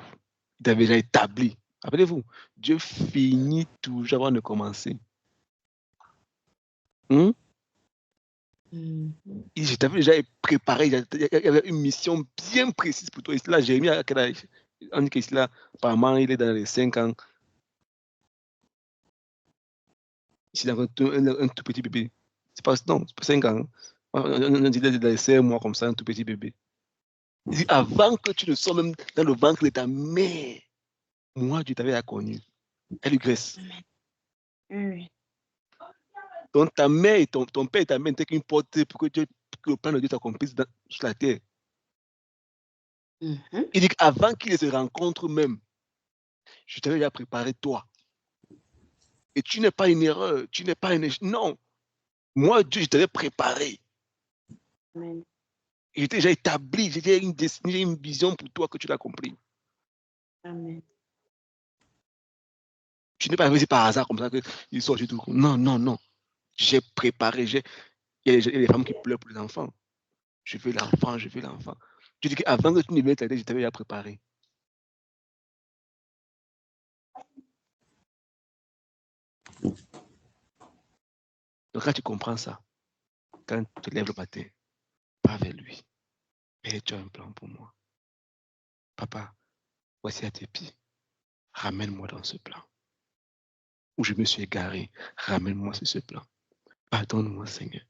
Il avait déjà établi. Rappelez-vous, Dieu finit toujours avant de commencer. Je t'avais déjà préparé. Il y avait une mission bien précise pour toi. Et là, Jérémie, à quel âge? On dit que là, apparemment, il est dans les 5 ans. Il est un tout petit bébé. C'est pas 5 ans. On dit dans les 5 mois comme ça, un tout petit bébé. Il dit, avant que tu ne sois même dans le ventre de ta mère, moi, Dieu t'avais connu. Elle est Grèce. Oui. Donc ta mère et ton père et ta mère n'étaient qu'une porte pour que le plan de Dieu s'accomplisse sur la terre. Il dit qu'avant qu'ils se rencontrent même, je t'avais déjà préparé toi. Et tu n'es pas une erreur, tu n'es pas une... Non. Moi, Dieu, je t'avais préparé. Amen. Je t'ai déjà établi, j'ai une destinée, une vision pour toi que tu l'as compris. Amen. Tu n'es pas arrivé par hasard comme ça qu'ils sortent du tout. Non. J'ai préparé. Il y a des femmes qui pleurent pour les enfants. Je veux l'enfant. Tu dis qu'avant que tu ne viennes t'aider, je t'avais déjà préparé. Donc quand tu comprends ça, quand tu te lèves le matin, va vers lui. Et tu as un plan pour moi. Papa, voici à tes pieds. Ramène-moi dans ce plan. Où je me suis égaré, ramène-moi sur ce plan. Pardonne-moi, Seigneur.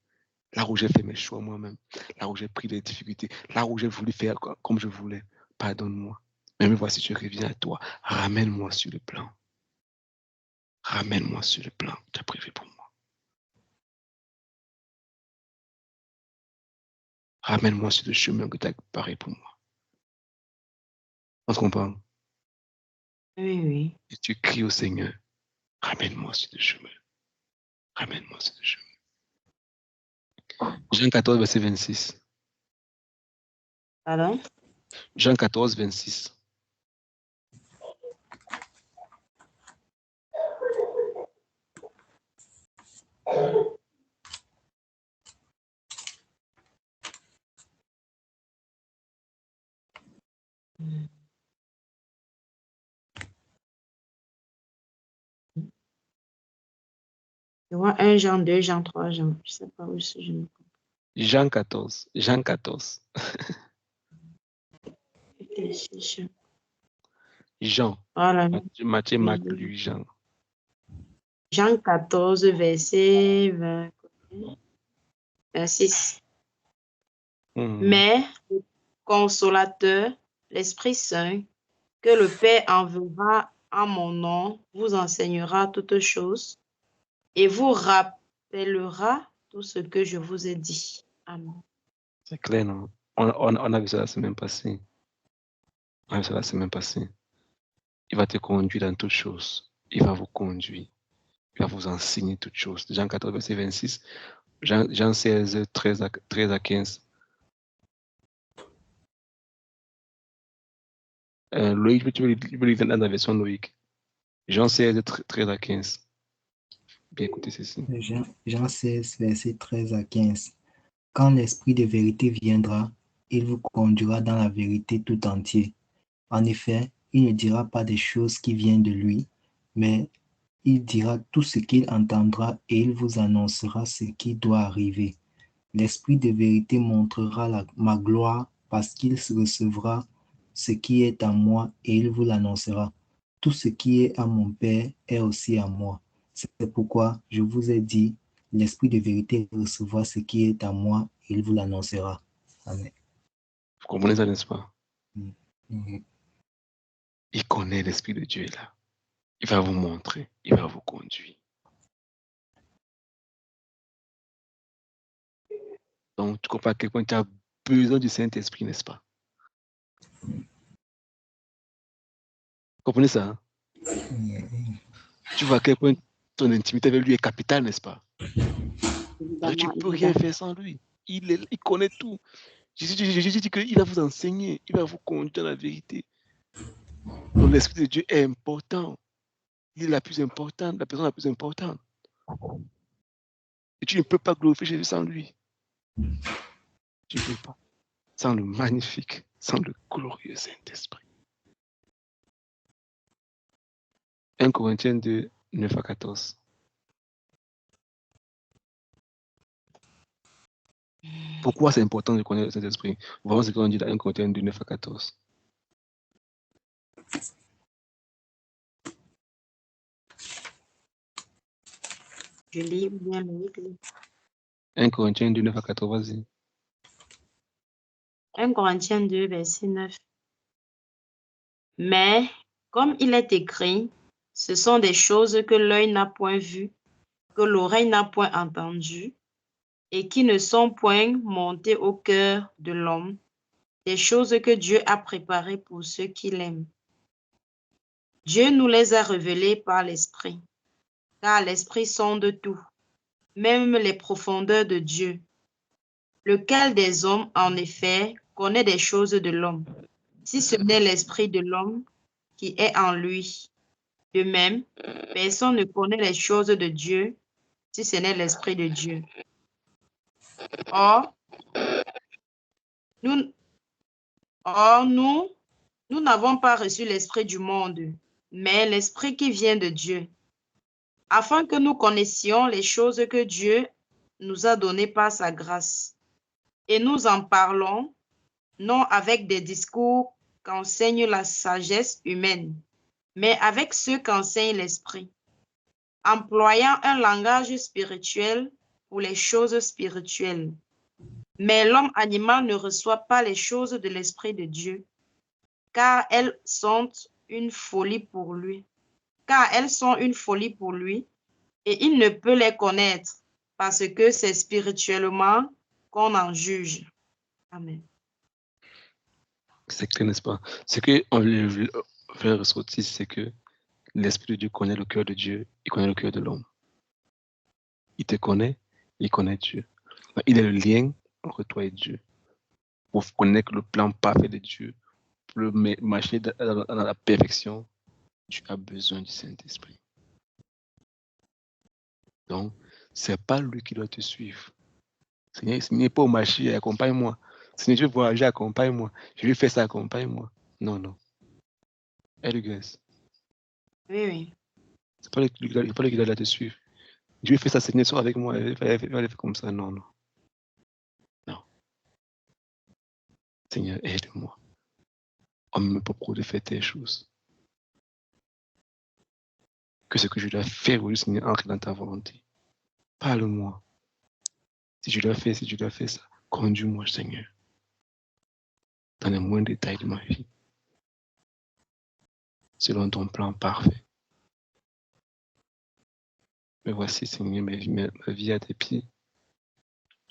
Là où j'ai fait mes choix moi-même, là où j'ai pris des difficultés, là où j'ai voulu faire comme je voulais, pardonne-moi. Mais me voici, je reviens à toi. Ramène-moi sur le plan. Ramène-moi sur le plan que tu as prévu pour moi. Ramène-moi sur le chemin que tu as préparé pour moi. On se comprend? Oui. Et tu cries au Seigneur, ramène-moi sur le chemin. Ramène-moi sur le chemin. Jean 14, verset 26. Pardon? Jean 14, 26. Je vois 1 Jean, 2 Jean, 3 Jean. Je ne sais pas où je me comprends. Jean 14. Jean 14. Jean. Voilà. Matthieu, Marc, Luc, Jean. Jean 14, verset 26. Mais le consolateur, l'Esprit Saint, que le Père enverra en mon nom vous enseignera toutes choses et vous rappellera tout ce que je vous ai dit. Amen. C'est clair, non? On a vu ça la semaine passée. On a vu ça la semaine passée. Il va te conduire dans toutes choses. Il va vous conduire. Il va vous enseigner toutes choses. Jean 14, verset 26. Jean 16, 13 à 15. Loïc, tu veux lire dans la version Loïc. Jean 16, 13 à 15. Bien écoutez ceci. Jean 16, verset 13 à 15. Quand l'Esprit de vérité viendra, il vous conduira dans la vérité tout entière. En effet, il ne dira pas des choses qui viennent de lui, mais il dira tout ce qu'il entendra et il vous annoncera ce qui doit arriver. L'Esprit de vérité montrera ma gloire parce qu'il recevra ce qui est à moi et il vous l'annoncera. Tout ce qui est à mon Père est aussi à moi. C'est pourquoi je vous ai dit, l'Esprit de vérité recevra ce qui est à moi et il vous l'annoncera. Amen. Vous comprenez ça, n'est-ce pas? Mhm. Il connaît l'Esprit de Dieu là. Il va vous montrer. Il va vous conduire. Donc, tu comprends à quel point tu as besoin du Saint-Esprit, n'est-ce pas? Vous comprenez ça? Hein? Tu vois à quel point ton intimité avec lui est capitale, n'est-ce pas? Tu ne peux rien faire sans lui. Il connaît tout. Jésus dit qu'il va vous enseigner, il va vous conduire dans la vérité. Donc l'Esprit de Dieu est important. Il est la plus importante, la personne la plus importante. Et tu ne peux pas glorifier Jésus sans lui. Tu ne peux pas. Sans le magnifique, sans le glorieux Saint-Esprit. 1 Corinthiens 2, 9 à 14. Pourquoi c'est important de connaître le Saint-Esprit? Voyons ce qu'on dit dans 1 Corinthiens 2, 9 à 14. Je lis bien le 1 Corinthiens 2, 9 à 14, vas-y. 1 Corinthiens 2, verset 9. Mais, comme il est écrit, ce sont des choses que l'œil n'a point vues, que l'oreille n'a point entendues, et qui ne sont point montées au cœur de l'homme, des choses que Dieu a préparées pour ceux qui l'aiment. Dieu nous les a révélées par l'Esprit, car l'Esprit sonde tout, même les profondeurs de Dieu. Lequel des hommes, en effet, connaît des choses de l'homme, si ce n'est l'Esprit de l'homme qui est en lui? De même, personne ne connaît les choses de Dieu, si ce n'est l'Esprit de Dieu. Or, nous n'avons pas reçu l'Esprit du monde, mais l'Esprit qui vient de Dieu, afin que nous connaissions les choses que Dieu nous a données par sa grâce. Et nous en parlons, non avec des discours qu'enseigne la sagesse humaine, mais avec ceux qu'enseigne l'Esprit, employant un langage spirituel pour les choses spirituelles. Mais l'homme animal ne reçoit pas les choses de l'Esprit de Dieu, car elles sont une folie pour lui. Et il ne peut les connaître parce que c'est spirituellement qu'on en juge. Amen. C'est clair, n'est-ce pas? Ce qu'on veut ressortir, c'est que l'Esprit de Dieu connaît le cœur de Dieu, il connaît le cœur de l'homme. Il te connaît, il connaît Dieu. Il est le lien entre toi et Dieu. Pour connaître le plan parfait de Dieu, pour le marcher dans la perfection, tu as besoin du Saint-Esprit. Donc, ce n'est pas lui qui doit te suivre. Ce n'est pas au marché, accompagne-moi. Seigneur, je veux voyager, accompagne-moi. Je vais faire ça, accompagne-moi. Non, non. Edgar, Oui. c'est pas lui qui doit te suivre. Je vais faire ça, Seigneur, sois avec moi. Il va faire comme ça. Non, non. Non. Seigneur, aide-moi. On ne me propose de faire telle chose. Que ce que je dois faire, oui, Seigneur, entre dans ta volonté. Parle-moi. Si je dois faire ça, conduis-moi, Seigneur. Dans les moindres détails de ma vie. selon ton plan parfait. Me voici, Seigneur, ma vie à tes pieds.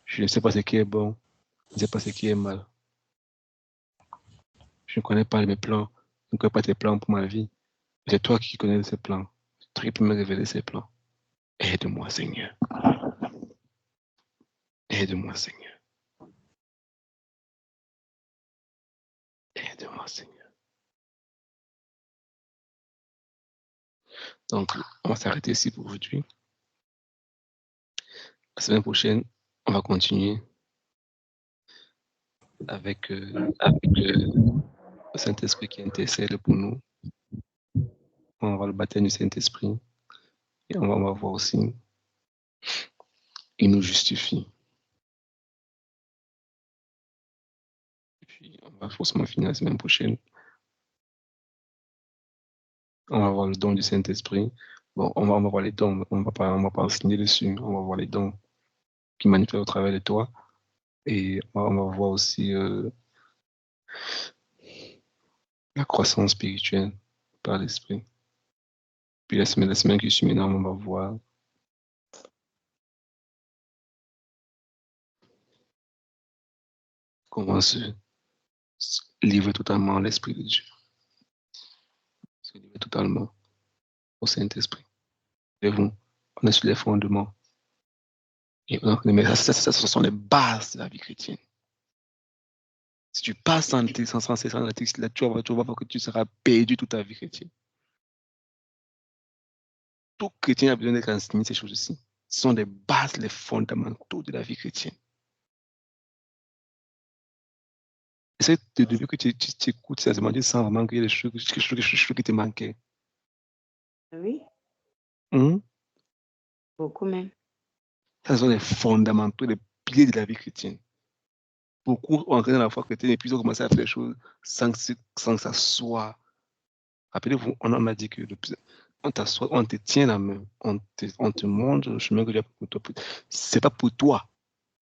Je ne sais pas ce qui est bon, je ne sais pas ce qui est mal. Je ne connais pas mes plans, je ne connais pas tes plans pour ma vie. C'est toi qui connais ces plans. C'est toi qui peux me révéler ces plans. Aide-moi, Seigneur. Aide-moi, Seigneur. Aide-moi, Seigneur. Donc, on va s'arrêter ici pour aujourd'hui. La semaine prochaine, on va continuer avec le Saint-Esprit qui intercède pour nous. On va voir le baptême du Saint-Esprit. Et on va voir aussi, il nous justifie. Et puis, on va forcément finir la semaine prochaine. On va voir le don du Saint-Esprit. Bon, on va voir les dons. On va pas enseigner dessus. On va voir les dons qui manifestent au travers de toi. Et on va voir aussi la croissance spirituelle par l'Esprit. Puis la semaine qui suit maintenant, on va voir comment se livrer totalement à l'Esprit de Dieu. Se livrer totalement au Saint-Esprit. Et vous, on est sur les fondements. Et mais ça, ce sont les bases de la vie chrétienne. Si tu passes sans la texte, là, tu vas voir que tu seras perdu toute ta vie chrétienne. Tout chrétien a besoin d'être enseigné ces choses-ci. Ce sont les bases, les fondamentaux de la vie chrétienne. Essaye depuis que tu écoutes ça, tu sens vraiment qu'il y a des choses qui te manquaient. Oui, Hum? beaucoup même. Ce sont les fondamentaux, les piliers de la vie chrétienne. Beaucoup ont entré dans la foi chrétienne et puis ils ont commencé à faire des choses sans que ça soit. Rappelez-vous, on a dit que on t'assoit, on te tient la main, on te montre le chemin que tu as pour toi. C'est pas pour toi.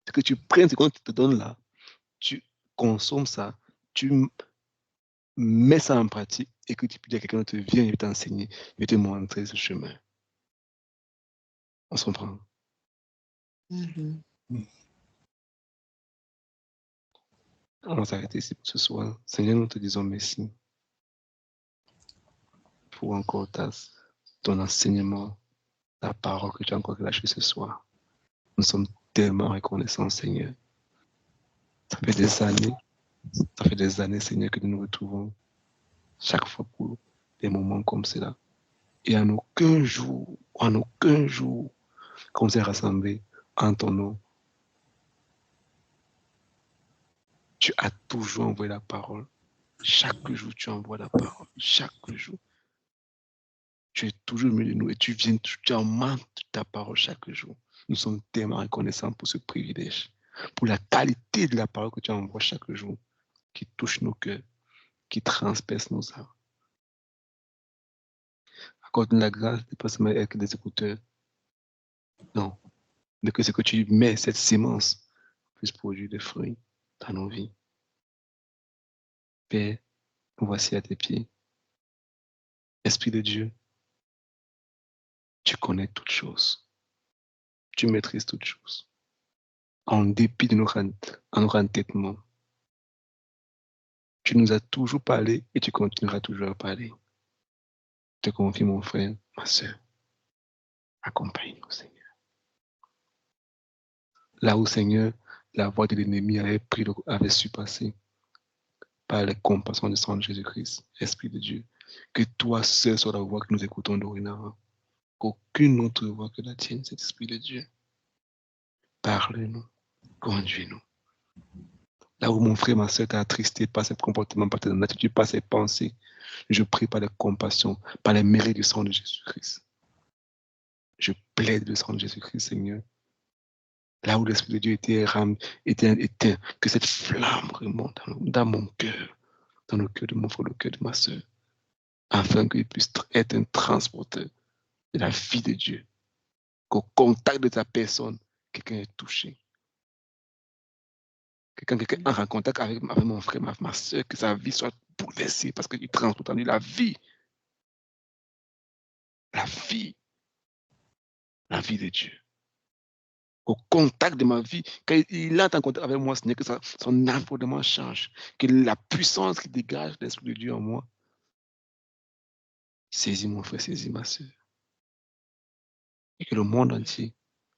C'est que tu prennes ce qu'on te donne là, tu consommes ça, tu mets ça en pratique et que tu peux dire à quelqu'un d'autre, viens, je vais t'enseigner, je vais te montrer ce chemin. On se comprend. On va s'arrêter ici pour ce soir. Seigneur, nous te disons merci pour encore ton enseignement, la parole que tu as encore lâchée ce soir. Nous sommes tellement reconnaissants, Seigneur. Ça fait des années, Seigneur, que nous nous retrouvons chaque fois pour des moments comme cela. Et en aucun jour, qu'on s'est rassemblés en ton nom, tu as toujours envoyé la parole. Chaque jour, tu envoies la parole. Chaque jour. Tu es toujours au milieu de nous et tu augmentes ta parole chaque jour. Nous sommes tellement reconnaissants pour ce privilège, pour la qualité de la parole que tu envoies chaque jour, qui touche nos cœurs, qui transperce nos âmes. Accorde-nous la grâce de pas seulement avec des écouteurs. Non, mais que ce que tu mets, cette sémence, puisse produire des fruits dans nos vies. Père, nous voici à tes pieds. Esprit de Dieu, tu connais toutes choses. Tu maîtrises toutes choses. En dépit de nos entêtements, tu nous as toujours parlé et tu continueras toujours à parler. Je te confie, mon frère, ma soeur. Accompagne-nous, Seigneur. Là où, Seigneur, la voix de l'ennemi avait su passer par les compassions du sang de Jésus-Christ, Esprit de Dieu, que toi seul sois la voix que nous écoutons dorénavant. Qu'aucune autre voix que la tienne, cet Esprit de Dieu. Parle-nous, conduis-nous. Là où mon frère, ma soeur t'a attristé par ses comportements, par tes attitudes, par ses pensées, je prie par la compassion, par les mérites du sang de Jésus-Christ. Je plaide le sang de Jésus-Christ, Seigneur. Là où l'Esprit de Dieu était éteint, que cette flamme remonte dans mon cœur, dans le cœur de mon frère, le cœur de ma soeur, afin qu'il puisse être un transporteur de la vie de Dieu. Qu'au contact de ta personne, quelqu'un est touché. Quelqu'un entre en contact avec mon frère, ma soeur, que sa vie soit bouleversée parce que tu transportes en lui la vie la vie de Dieu. Au contact de ma vie, quand il entre en contact avec moi, Seigneur, que son environnement change, que la puissance qui dégage l'Esprit de Dieu en moi, saisis mon frère, saisis ma soeur. Et que le monde entier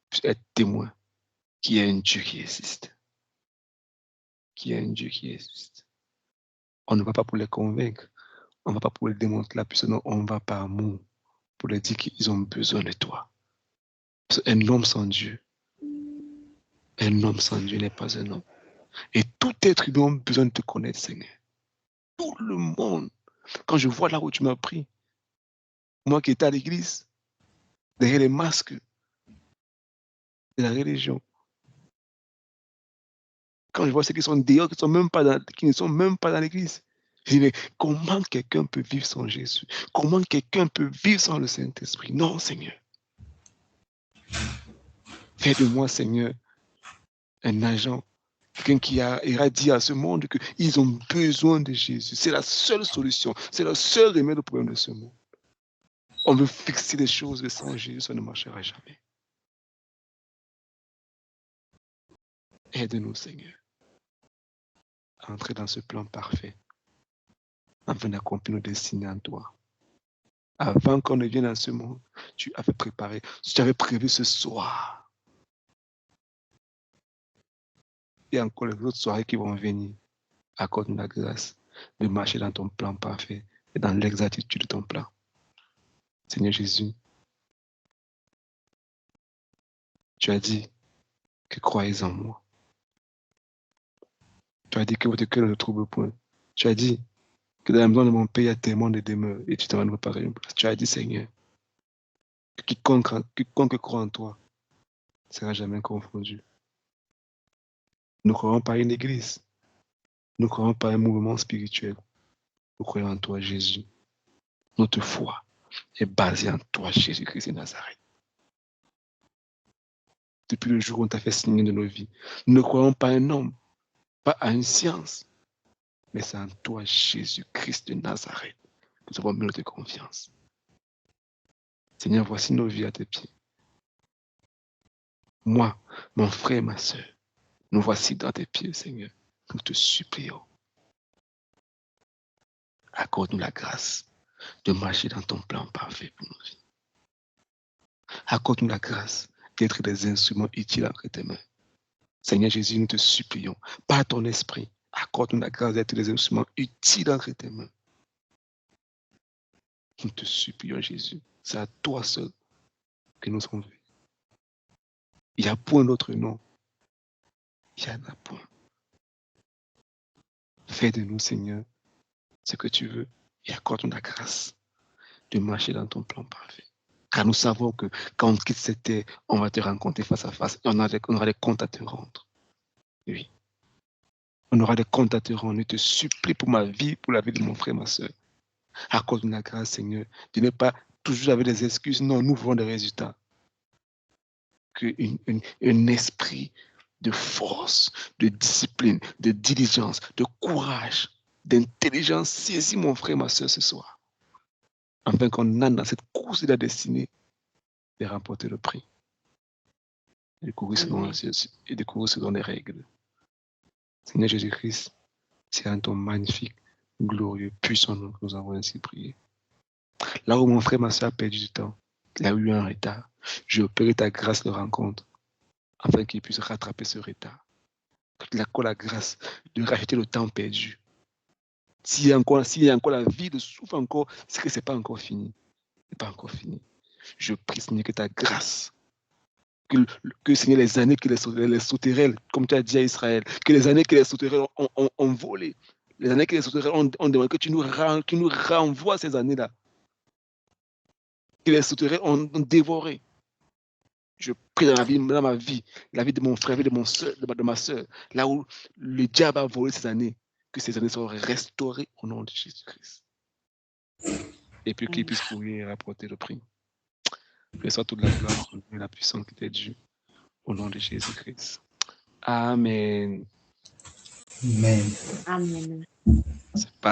puisse être témoin qu'il y a un Dieu qui existe. Qu'il y a un Dieu qui existe. On ne va pas pour les convaincre, on ne va pas pour les démontrer la puissance, non, on va par amour pour leur dire qu'ils ont besoin de toi. Un homme sans Dieu, n'est pas un homme. Et tout être humain a besoin de te connaître, Seigneur. Tout le monde. Quand je vois là où tu m'as pris, moi qui étais à l'église, derrière les masques de la religion, quand je vois ceux qui sont dehors, qui ne sont même pas dans l'église, je dis, mais comment quelqu'un peut vivre sans Jésus? Comment quelqu'un peut vivre sans le Saint-Esprit? Non, Seigneur. Fais de moi, Seigneur, un agent, quelqu'un qui ira dire à ce monde qu'ils ont besoin de Jésus. C'est la seule solution, c'est le seul remède au problème de ce monde. On veut fixer les choses, mais sans Jésus, ça ne marchera jamais. Aide-nous, Seigneur, à entrer dans ce plan parfait, afin d'accomplir nos destinées en toi. Avant qu'on ne vienne dans ce monde, tu avais préparé, tu avais prévu ce soir. Et encore les autres soirées qui vont venir. Accorde-nous la grâce de marcher dans ton plan parfait et dans l'exactitude de ton plan. Seigneur Jésus, tu as dit que croyez en moi. Tu as dit que votre cœur ne trouble point. Tu as dit que dans la maison de mon Père, il y a tellement de demeures et tu t'en vas nous préparer une place. Tu as dit, Seigneur, que quiconque croit en toi ne sera jamais confondu. Nous ne croyons pas à une église. Nous ne croyons pas à un mouvement spirituel. Nous croyons en toi, Jésus. Notre foi est basée en toi, Jésus-Christ de Nazareth. Depuis le jour où on t'a fait signer de nos vies, nous ne croyons pas à un homme, pas à une science, mais c'est en toi, Jésus-Christ de Nazareth, que nous avons mis notre confiance. Seigneur, voici nos vies à tes pieds. Moi, mon frère et ma soeur, nous voici dans tes pieds, Seigneur. Nous te supplions. Accorde-nous la grâce de marcher dans ton plan parfait pour nos vies. Accorde-nous la grâce d'être des instruments utiles entre tes mains. Seigneur Jésus, nous te supplions, par ton esprit, accorde-nous la grâce d'être des instruments utiles entre tes mains. Nous te supplions, Jésus, c'est à toi seul que nous sommes venus. Il n'y a point d'autre nom. Il n'y en a point. Fais de nous, Seigneur, ce que tu veux et accorde-nous la grâce de marcher dans ton plan parfait. Car nous savons que quand on quitte cette terre, on va te rencontrer face à face et on aura des comptes à te rendre. Oui. On aura des comptes à te rendre. Je te supplie pour ma vie, pour la vie de mon frère, ma soeur. Accorde-nous la grâce, Seigneur, de ne pas toujours avoir des excuses. Non, nous voulons des résultats. Un esprit de force, de discipline, de diligence, de courage, d'intelligence saisit mon frère, ma soeur ce soir. Afin qu'on ait dans cette course de la destinée de remporter le prix. Et de courir selon les règles. Seigneur Jésus-Christ, c'est un ton magnifique, glorieux, puissant nom que nous avons ainsi prié. Là où mon frère, ma soeur a perdu du temps, il a eu un retard, j'ai opéré ta grâce de rencontre afin qu'il puisse rattraper ce retard. Il a encore la grâce de racheter le temps perdu. S'il y a encore la vie de souffle encore, c'est que ce n'est pas encore fini. Ce n'est pas encore fini. Je prie, Seigneur, que ta grâce, que Seigneur, les années que les sauterelles, comme tu as dit à Israël, que les années que les sauterelles ont volé, les années que les sauterelles ont demandé, que tu nous renvoies ces années-là, que les sauterelles ont dévoré. Je prie dans ma vie, la vie de mon frère, la vie de ma soeur, là où le diable a volé ces années, que ces années soient restaurées au nom de Jésus-Christ. Et puis qu'il puisse courir et rapporter le prix. Que soit toute la gloire et la puissance qui t'est due au nom de Jésus-Christ. Amen. Amen. Amen. C'est pas